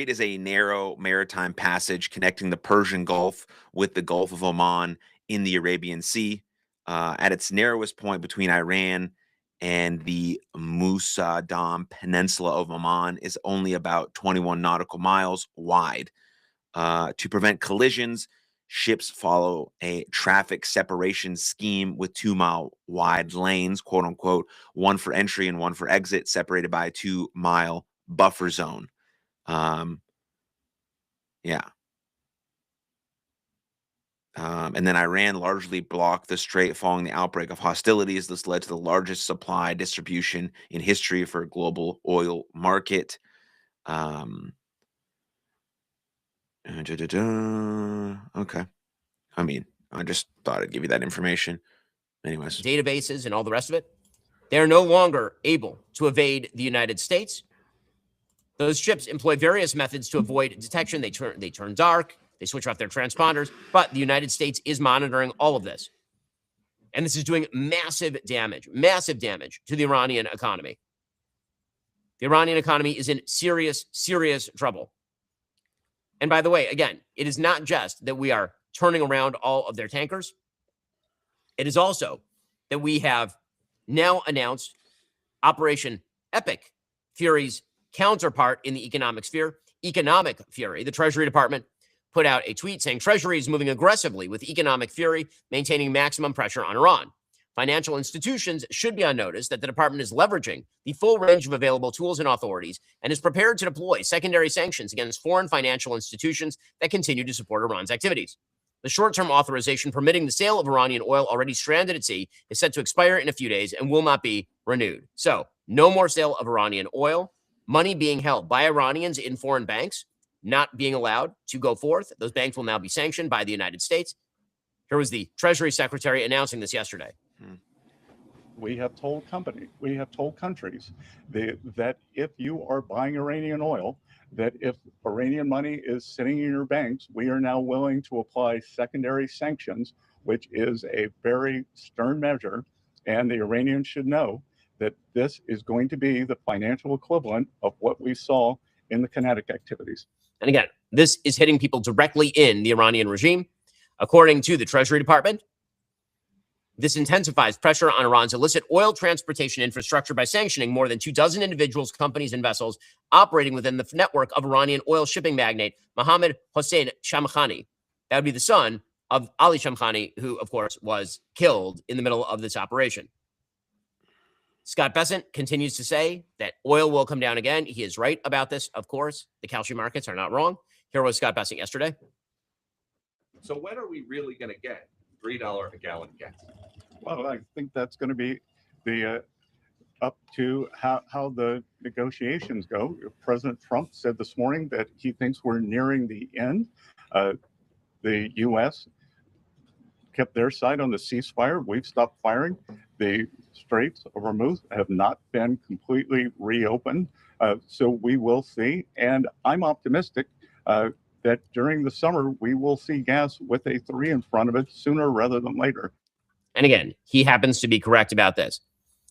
Speaker 1: is a narrow maritime passage connecting the Persian Gulf with the Gulf of Oman in the Arabian Sea. At its narrowest point between Iran and the Musa Dam Peninsula of Oman is only about 21 nautical miles wide. To prevent collisions, ships follow a traffic separation scheme with 2-mile wide lanes, quote unquote, one for entry and one for exit, separated by a 2-mile buffer zone. And then Iran largely blocked the strait following the outbreak of hostilities. This led to the largest supply distribution in history for a global oil market. Okay. I mean, I just thought I'd give you that information. Anyways.
Speaker 12: Databases and all the rest of it. They're no longer able to evade the United States. Those ships employ various methods to avoid detection. They turn dark. They switch off their transponders. But the United States is monitoring all of this. And this is doing massive damage to the Iranian economy. The Iranian economy is in serious, serious trouble. And by the way, again, it is not just that we are turning around all of their tankers. It is also that we have now announced Operation Epic Fury's counterpart in the economic sphere, economic fury. The Treasury Department put out a tweet saying Treasury is moving aggressively with economic fury, maintaining maximum pressure on Iran. Financial institutions should be on notice that the department is leveraging the full range of available tools and authorities and is prepared to deploy secondary sanctions against foreign financial institutions that continue to support Iran's activities. The short-term authorization permitting the sale of Iranian oil already stranded at sea is set to expire in a few days and will not be renewed. So, no more sale of Iranian oil. Money being held by Iranians in foreign banks not being allowed to go forth. Those banks will now be sanctioned by the United States. Here was the Treasury Secretary announcing this yesterday.
Speaker 14: We have told countries that if you are buying Iranian oil, that if Iranian money is sitting in your banks, we are now willing to apply secondary sanctions, which is a very stern measure. And the Iranians should know that this is going to be the financial equivalent of what we saw in the kinetic activities.
Speaker 12: And again, this is hitting people directly in the Iranian regime. According to the Treasury Department, this intensifies pressure on Iran's illicit oil transportation infrastructure by sanctioning more than 24 individuals, companies, and vessels operating within the network of Iranian oil shipping magnate Mohammad Hossein Shamkhani. That would be the son of Ali Shamkhani, who, of course, was killed in the middle of this operation. Scott Bessent continues to say that oil will come down again. He is right about this, of course. The calcium markets are not wrong. Here was Scott Bessent yesterday.
Speaker 15: So when are we really going to get $3 a gallon gas?
Speaker 14: Well, I think that's going to be up to how the negotiations go. President Trump said this morning that he thinks we're nearing the end. The U.S. kept their side on the ceasefire. We've stopped firing. The Straits of Hormuz have not been completely reopened. So we will see. And I'm optimistic that during the summer, we will see gas with a 3 in front of it sooner rather than later.
Speaker 12: And again, he happens to be correct about this.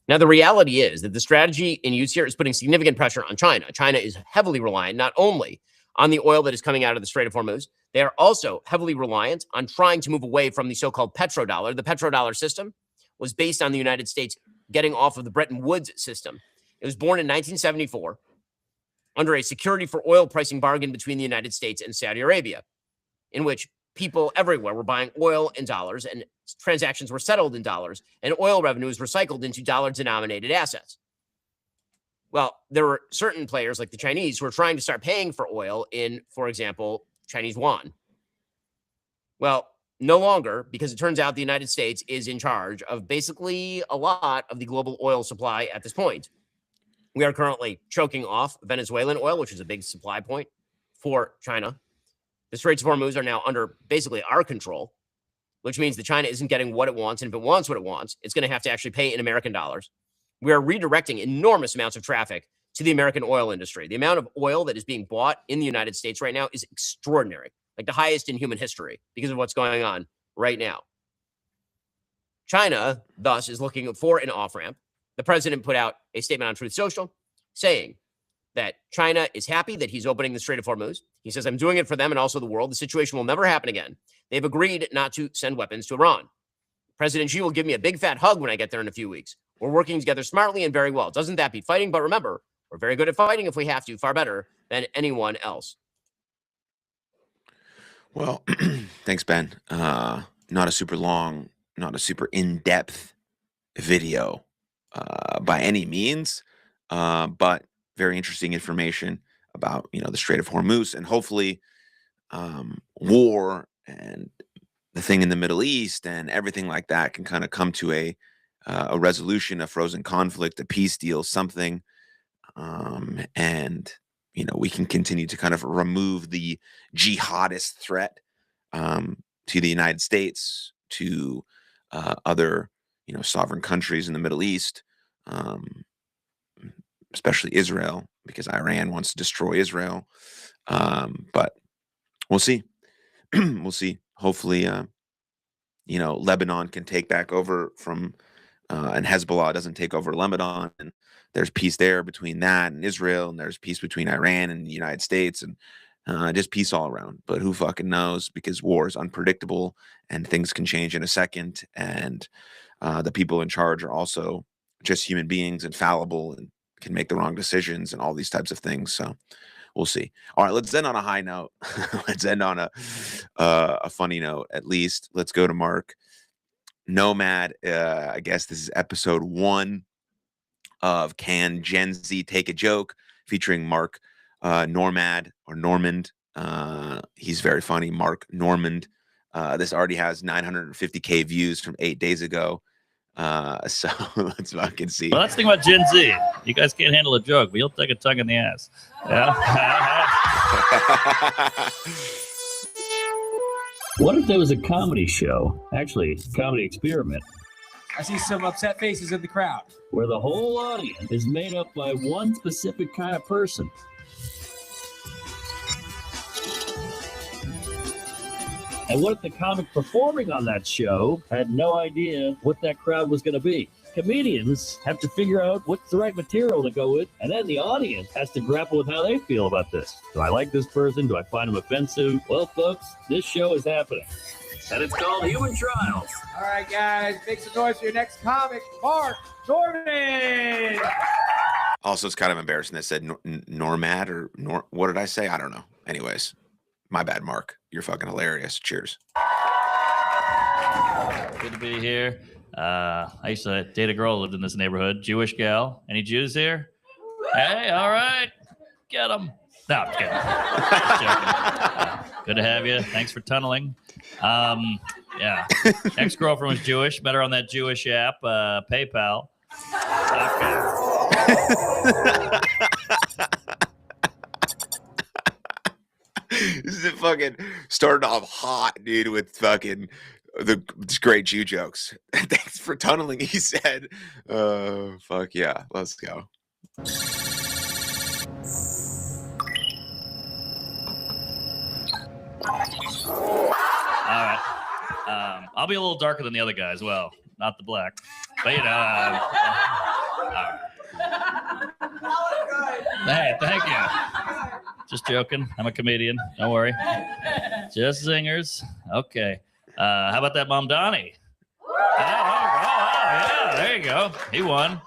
Speaker 12: Now, the reality is that the strategy in use here is putting significant pressure on China. China is heavily reliant not only on the oil that is coming out of the Strait of Hormuz, they are also heavily reliant on trying to move away from the so-called petrodollar. The petrodollar system was based on the United States getting off of the Bretton Woods system. It was born in 1974 under a security for oil pricing bargain between the United States and Saudi Arabia, in which people everywhere were buying oil in dollars and transactions were settled in dollars and oil revenue was recycled into dollar-denominated assets. Well, there were certain players like the Chinese who were trying to start paying for oil in, for example, Chinese yuan. Well, no longer, because it turns out the United States is in charge of basically a lot of the global oil supply at this point. We are currently choking off Venezuelan oil, which is a big supply point for China. The Straits of Hormuz are now under basically our control, which means that China isn't getting what it wants. And if it wants what it wants, it's going to have to actually pay in American dollars. We are redirecting enormous amounts of traffic to the American oil industry. The amount of oil that is being bought in the United States right now is extraordinary, like the highest in human history because of what's going on right now. China, thus, is looking for an off-ramp. The president put out a statement on Truth Social saying that China is happy that he's opening the Strait of Hormuz. He says, I'm doing it for them and also the world. The situation will never happen again. They've agreed not to send weapons to Iran. President Xi will give me a big fat hug when I get there in a few weeks. We're working together smartly and very well. Doesn't that beat fighting? But remember, we're very good at fighting if we have to, far better than anyone else.
Speaker 1: Well, thanks, Ben. Not a super long, not a super in-depth video by any means, but very interesting information about, the Strait of Hormuz and hopefully war and the thing in the Middle East and everything like that can kind of come to a resolution, a frozen conflict, a peace deal, something. And, we can continue to kind of remove the jihadist threat to the United States, to other, sovereign countries in the Middle East, especially Israel, because Iran wants to destroy Israel. But we'll see. We'll see. Hopefully, Lebanon can take back over from, and Hezbollah doesn't take over Lebanon, and there's peace there between that and Israel, and there's peace between Iran and the United States, and just peace all around. But who fucking knows? Because war is unpredictable, and things can change in a second, and the people in charge are also just human beings and fallible and can make the wrong decisions and all these types of things. So we'll see. All right, let's end on a high note. Let's end on a funny note, at least. Let's go to Mark Nomad. I guess this is episode 1 of Can Gen Z Take a Joke, featuring Mark Normand. He's very funny, Mark Normand. This already has 950K views from 8 days ago. So let's fucking see.
Speaker 16: Well, that's the thing about Gen Z. You guys can't handle a joke, but you'll take a tongue in the ass. Yeah. What if there was a comedy show? Actually, comedy experiment.
Speaker 17: I see some upset faces in the crowd.
Speaker 16: Where the whole audience is made up by one specific kind of person. And what if the comic performing on that show had no idea what that crowd was going to be? Comedians have to figure out what's the right material to go with, and then the audience has to grapple with how they feel about this. Do I like this person? Do I find him offensive? Well, folks, this show is happening. And it's called Human Trials.
Speaker 17: All right, guys, make some noise for your next comic, Mark Normand.
Speaker 1: Also, it's kind of embarrassing that said Normad or what did I say? I don't know. Anyways, my bad, Mark. You're fucking hilarious. Cheers.
Speaker 16: Good to be here. I used to date a girl who lived in this neighborhood. Jewish gal. Any Jews here? Hey, all right. Get them. No, I'm kidding. Just joking. Good to have you. Thanks for tunneling. Yeah. Ex-girlfriend was Jewish. Met her on that Jewish app, PayPal. Okay.
Speaker 1: This is fucking starting off hot, dude, with fucking this great Jew jokes. Thanks for tunneling, he said. Fuck yeah. Let's go.
Speaker 16: All right. I'll be a little darker than the other guy as well. Not the black. But, you know. Hey, thank you. Just joking. I'm a comedian. Don't worry. Just zingers. Okay. How about that Mamdani? Oh, yeah. There you go. He won.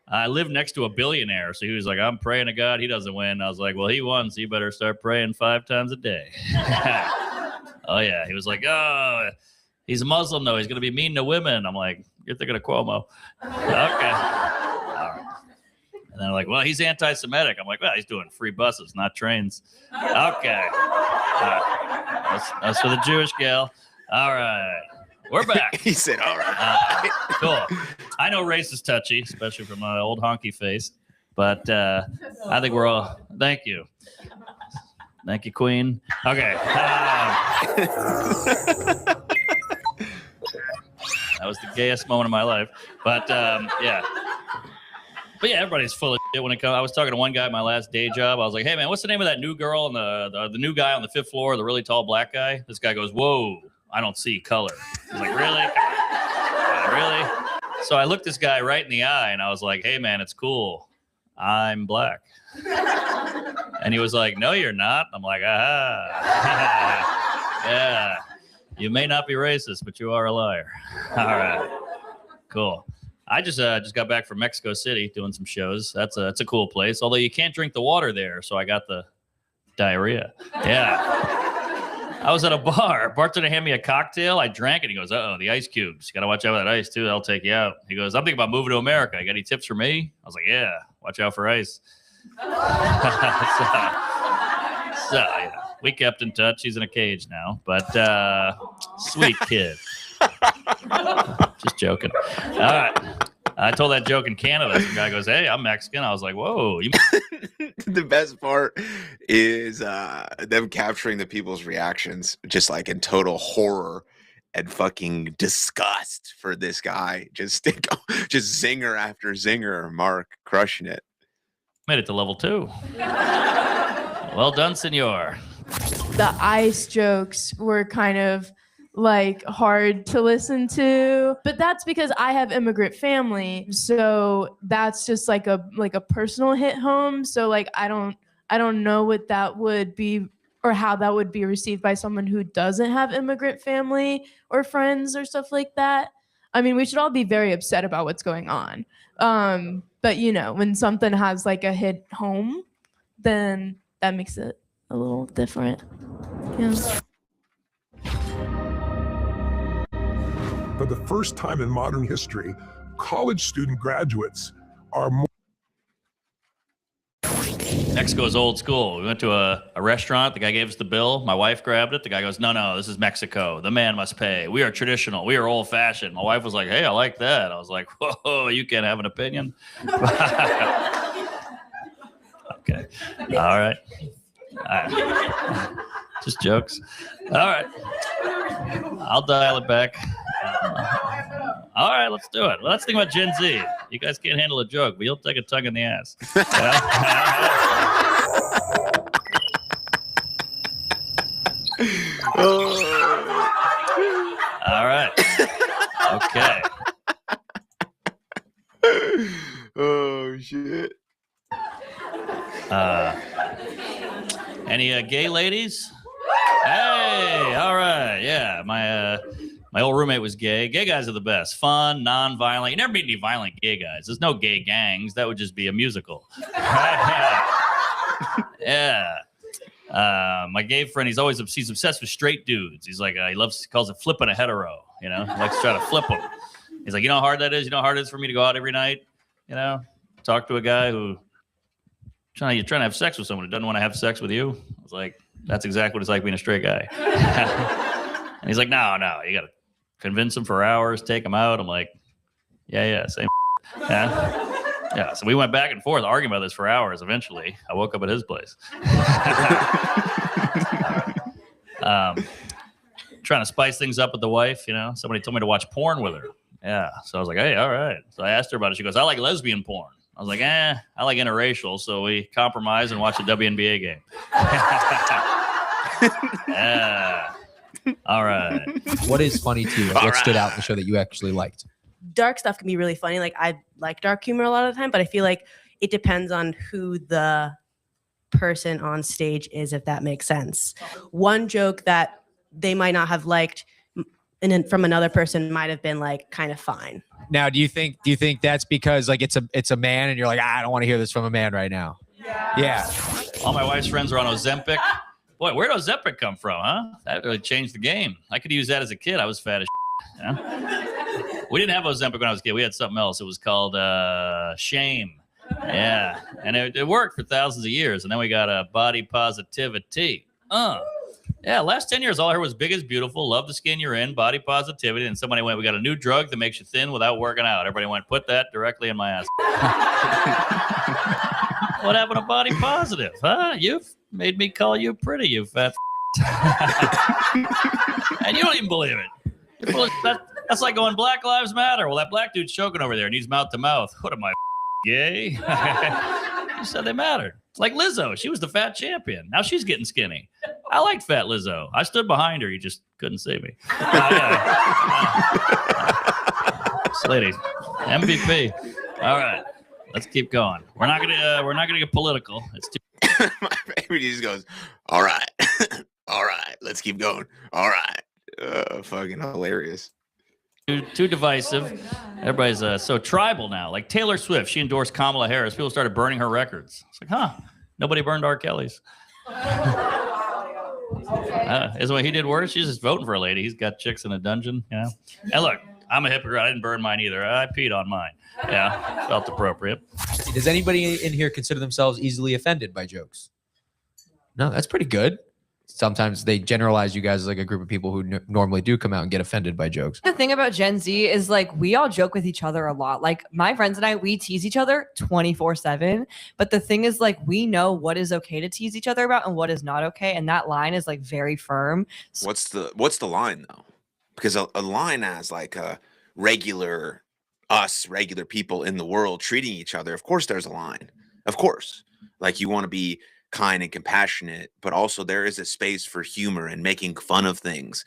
Speaker 16: I live next to a billionaire, so he was like, I'm praying to God he doesn't win. I was like, well, he won, so you better start praying 5 times a day. Oh, yeah. He was like, oh, he's a Muslim, though. He's going to be mean to women. I'm like, you're thinking of Cuomo. Okay. All right. And they're like, well, he's anti-Semitic. I'm like, well, he's doing free buses, not trains. Okay. That's for the Jewish gal. All right. We're back.
Speaker 1: He said, all right.
Speaker 16: Cool. I know race is touchy, especially from my old honky face. But I think we're all... Thank you. Thank you, Queen. Okay. That was the gayest moment of my life. But, yeah. But yeah, everybody's full of shit when it comes. I was talking to one guy at my last day job. I was like, hey, man, what's the name of that new girl and the new guy on the 5th floor, the really tall black guy? This guy goes, whoa, I don't see color. I was like, really? Really? So I looked this guy right in the eye and I was like, hey, man, it's cool. I'm black. And he was like, no, you're not. I'm like, aha. Yeah. You may not be racist, but you are a liar. All right. Cool. I just got back from Mexico City doing some shows. That's a cool place. Although you can't drink the water there, so I got the diarrhea. Yeah. I was at a bar. Bartender handed me a cocktail. I drank it. He goes, uh-oh, the ice cubes. You got to watch out for that ice, too. They'll take you out. He goes, I'm thinking about moving to America. You got any tips for me? I was like, yeah, watch out for ice. So, yeah, we kept in touch. He's in a cage now. But sweet kid. Just joking. All right. I told that joke in Canada. Some guy goes, hey, I'm Mexican. I was like, whoa.
Speaker 1: The best part is them capturing the people's reactions, just like in total horror and fucking disgust for this guy. Just zinger after zinger. Mark crushing it.
Speaker 16: Made it to level 2. Well done, senor.
Speaker 18: The ice jokes were kind of like hard to listen to, but that's because I have immigrant family, so that's just like a personal hit home. So like I don't know what that would be or how that would be received by someone who doesn't have immigrant family or friends or stuff like that. I mean, we should all be very upset about what's going on, But you know, when something has like a hit home, then that makes it a little different. Yeah.
Speaker 13: For the first time in modern history, college student graduates are more.
Speaker 16: Mexico's old school. We went to a restaurant. The guy gave us the bill. My wife grabbed it. The guy goes, no, this is Mexico. The man must pay. We are traditional. We are old fashioned. My wife was like, hey, I like that. I was like, whoa, you can't have an opinion. Okay. All right. Just jokes. All right. I'll dial it back. All right, let's do it. Well, let's think about Gen Z. You guys can't handle a joke, but you'll take a tongue in the ass. All right. Okay.
Speaker 1: Oh shit.
Speaker 16: Any gay ladies? Hey, all right. Yeah, my old roommate was gay. Gay guys are the best. Fun, non-violent. You never meet any violent gay guys. There's no gay gangs. That would just be a musical. Yeah. My gay friend, he's obsessed with straight dudes. He's like, he calls it flipping a hetero. You know, he likes to try to flip them. He's like, you know how hard that is? You know how hard it is for me to go out every night? You know, talk to a guy you're trying to have sex with someone who doesn't want to have sex with you. I was like, that's exactly what it's like being a straight guy. And he's like, no, you got to convince him for hours, take him out. I'm like, yeah, same. Yeah. So we went back and forth arguing about this for hours. Eventually, I woke up at his place. Trying to spice things up with the wife, you know. Somebody told me to watch porn with her. Yeah. So I was like, hey, all right. So I asked her about it. She goes, I like lesbian porn. I was like, I like interracial. So we compromised and watched a WNBA game. Yeah. All right.
Speaker 19: What is funny to you? Like, what stood out in the show that you actually liked?
Speaker 20: Dark stuff can be really funny. Like, I like dark humor a lot of the time, but I feel like it depends on who the person on stage is, if that makes sense. One joke that they might not have liked and then from another person might have been like kind of fine.
Speaker 19: Now, do you think that's because like it's a man and you're like, I don't want to hear this from a man right now? Yeah.
Speaker 16: All my wife's friends are on Ozempic. Boy, where'd Ozempic come from, huh? That really changed the game. I could use that as a kid. I was fat as shit. Yeah? We didn't have Ozempic when I was a kid. We had something else. It was called Shame. Yeah. And it worked for thousands of years. And then we got body positivity. Yeah, last 10 years, all I heard was big is beautiful, love the skin you're in, body positivity. And somebody went, we got a new drug that makes you thin without working out. Everybody went, put that directly in my ass. What happened to body positive, huh? You've made me call you pretty, you fat and you don't even believe it. That's like going Black Lives Matter. Well, that black dude's choking over there and he's mouth to mouth. What am I, gay? You said they mattered. It's like Lizzo. She was the fat champion. Now she's getting skinny. I liked fat Lizzo. I stood behind her. You just couldn't see me. This lady, MVP. All right, let's keep going. We're not gonna get political. It's too.
Speaker 1: My baby just goes, all right, all right, let's keep going. All right, fucking hilarious.
Speaker 16: Too divisive. Everybody's so tribal now. Like Taylor Swift, she endorsed Kamala Harris. People started burning her records. It's like, nobody burned R. Kelly's. Isn't what he did worse? She's just voting for a lady. He's got chicks in a dungeon, you know. And look, I'm a hypocrite. I didn't burn mine either. I peed on mine. Yeah, felt appropriate.
Speaker 19: Does anybody in here consider themselves easily offended by jokes? No, that's pretty good. Sometimes they generalize you guys as like a group of people who normally do come out and get offended by jokes.
Speaker 21: The thing about Gen Z is like we all joke with each other a lot. Like my friends and I, we tease each other 24/7. But the thing is like we know what is okay to tease each other about and what is not okay. And that line is like very firm. So
Speaker 1: What's the line though? Because a line as like a regular people in the world treating each other, of course there's a line. Of course. Like you want to be kind and compassionate, but also there is a space for humor and making fun of things.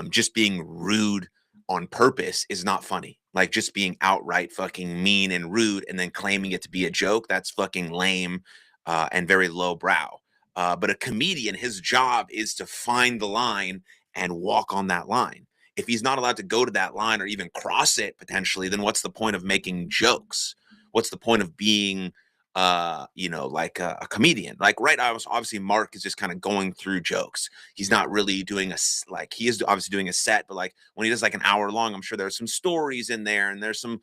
Speaker 1: Just being rude on purpose is not funny. Like just being outright fucking mean and rude and then claiming it to be a joke, that's fucking lame and very low brow. But a comedian, his job is to find the line and walk on that line. if he's not allowed to go to that line or even cross it potentially, then what's the point of making jokes? What's the point of being like a comedian? Like right now, obviously Mark is just kind of going through jokes. He's not really doing he is obviously doing a set, but like when he does like an hour long, I'm sure there's some stories in there and there's some,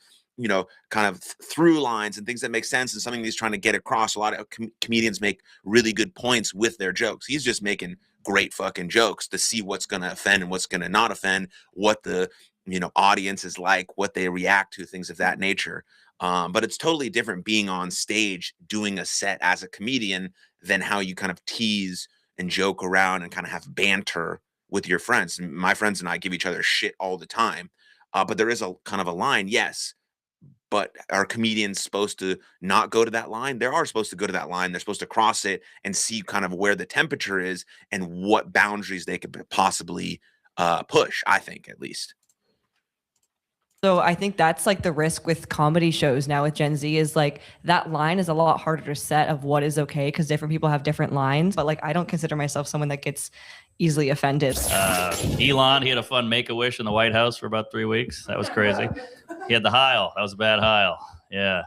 Speaker 1: kind of through lines and things that make sense and something he's trying to get across. A lot of comedians make really good points with their jokes. He's just making great fucking jokes to see what's going to offend and what's going to not offend, what the, audience is like, what they react to, things of that nature. But it's totally different being on stage doing a set as a comedian than how you kind of tease and joke around and kind of have banter with your friends. My friends and I give each other shit all the time. But there is a kind of a line, yes. But are comedians supposed to not go to that line? They are supposed to go to that line. They're supposed to cross it and see kind of where the temperature is and what boundaries they could possibly push, I think, at least.
Speaker 21: So I think that's like the risk with comedy shows now with Gen Z is like that line is a lot harder to set of what is okay because different people have different lines. But like I don't consider myself someone that gets easily offended.
Speaker 16: Elon, he had a fun Make-A-Wish in the White House for about 3 weeks. That was crazy. He had the Heil. That was a bad Heil. Yeah.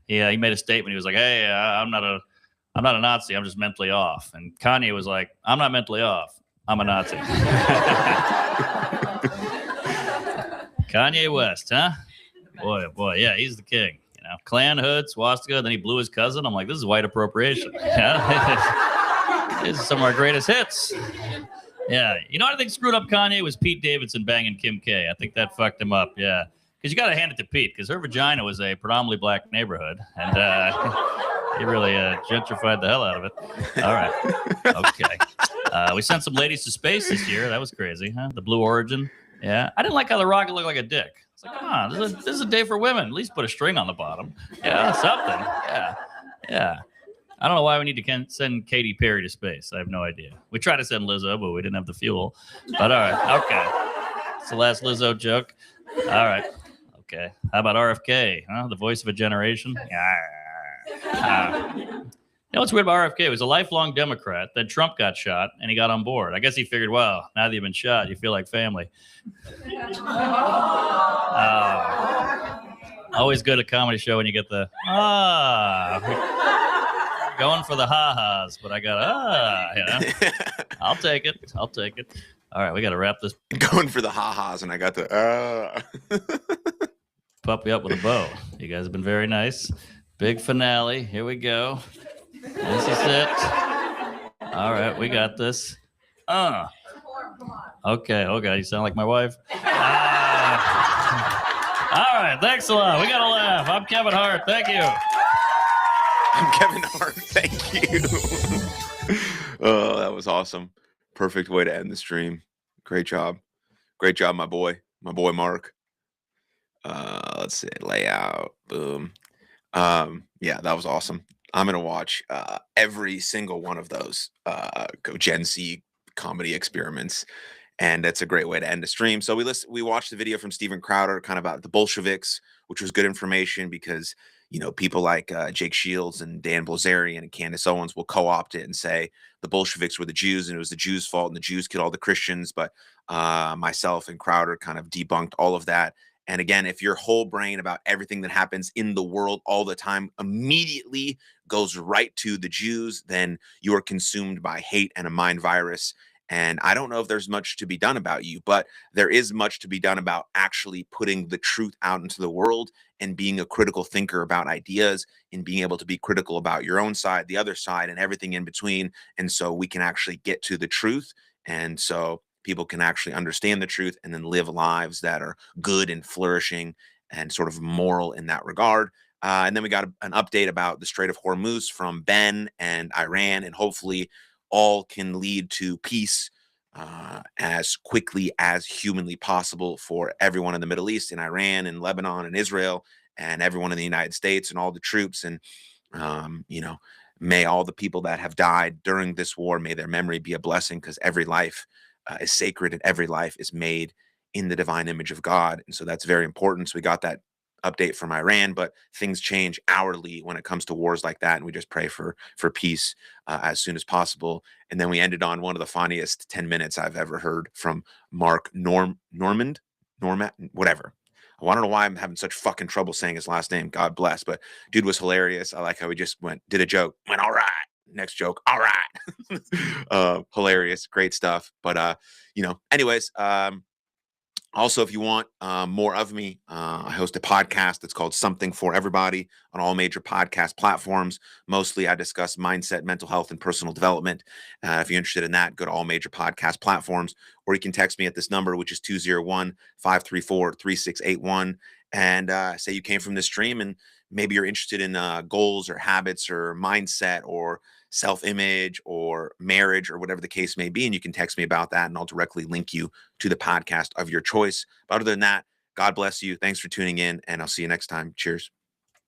Speaker 16: He made a statement. He was like, hey, I'm not a Nazi. I'm just mentally off. And Kanye was like, I'm not mentally off. I'm a Nazi. Kanye West, huh? Boy, yeah, he's the king. Klan hood, swastika, then he blew his cousin. I'm like, this is white appropriation. Yeah? This is some of our greatest hits. Yeah, I think screwed up Kanye was Pete Davidson banging Kim K. I think that fucked him up, yeah. Because you got to hand it to Pete, because her vagina was a predominantly black neighborhood, and he really gentrified the hell out of it. All right, okay. We sent some ladies to space this year. That was crazy, huh? The Blue Origin. Yeah, I didn't like how the rocket looked like a dick. It's like, come on, this is a day for women. At least put a string on the bottom. Yeah, something. Yeah. I don't know why we need to send Katy Perry to space. I have no idea. We tried to send Lizzo, but we didn't have the fuel. But all right, okay. It's the last Lizzo joke. All right, okay. How about RFK? Huh? The voice of a generation. You know what's weird about RFK? He was a lifelong Democrat. Then Trump got shot, and he got on board. I guess he figured, well, now that you've been shot, you feel like family. Always good at a comedy show when you get the, going for the ha-has, but I got, I'll take it. All right, we got to wrap this.
Speaker 1: Going for the ha-has, and I got the,
Speaker 16: puppy up with a bow. You guys have been very nice. Big finale. Here we go. This is it. All right, we got this. Okay. Oh, God, you sound like my wife. All right, thanks a lot. We got to laugh. I'm Kevin Hart. Thank you.
Speaker 1: I'm Kevin Hart. Thank you. Oh, that was awesome. Perfect way to end the stream. Great job. Great job, my boy. My boy, Mark. Let's see. Layout. Boom. Yeah, that was awesome. I'm going to watch every single one of those Gen Z comedy experiments. And that's a great way to end the stream. So we watched the video from Steven Crowder kind of about the Bolsheviks, which was good information because, people like Jake Shields and Dan Bilzerian and Candace Owens will co-opt it and say the Bolsheviks were the Jews and it was the Jews' fault and the Jews killed all the Christians. But myself and Crowder kind of debunked all of that. And again, if your whole brain about everything that happens in the world all the time immediately goes right to the Jews, then you are consumed by hate and a mind virus. And I don't know if there's much to be done about you, but there is much to be done about actually putting the truth out into the world and being a critical thinker about ideas and being able to be critical about your own side, the other side, and everything in between. And so we can actually get to the truth. And so people can actually understand the truth and then live lives that are good and flourishing and sort of moral in that regard. And then we got an update about the Strait of Hormuz from Ben and Iran, and hopefully all can lead to peace as quickly as humanly possible for everyone in the Middle East, in Iran and Lebanon and Israel, and everyone in the United States and all the troops. And, may all the people that have died during this war, may their memory be a blessing, because every life is sacred and every life is made in the divine image of God. And so that's very important. So we got that update from Iran, but things change hourly when it comes to wars like that, and we just pray for peace as soon as possible. And then we ended on one of the funniest 10 minutes I've ever heard from Mark Normand, whatever. I don't know why I'm having such fucking trouble saying his last name. God bless, but dude was hilarious. I like how he just did a joke, went all right. Next joke, all right. Hilarious, great stuff. But anyways, also, if you want more of me, I host a podcast that's called Something for Everybody on all major podcast platforms. Mostly, I discuss mindset, mental health, and personal development. If you're interested in that, go to all major podcast platforms, or you can text me at this number, which is 201-534-3681, and say you came from this stream, and maybe you're interested in goals or habits or mindset or self-image or marriage or whatever the case may be, and you can text me about that, and I'll directly link you to the podcast of your choice. But other than that, God bless you. Thanks for tuning in, and I'll see you next time. Cheers.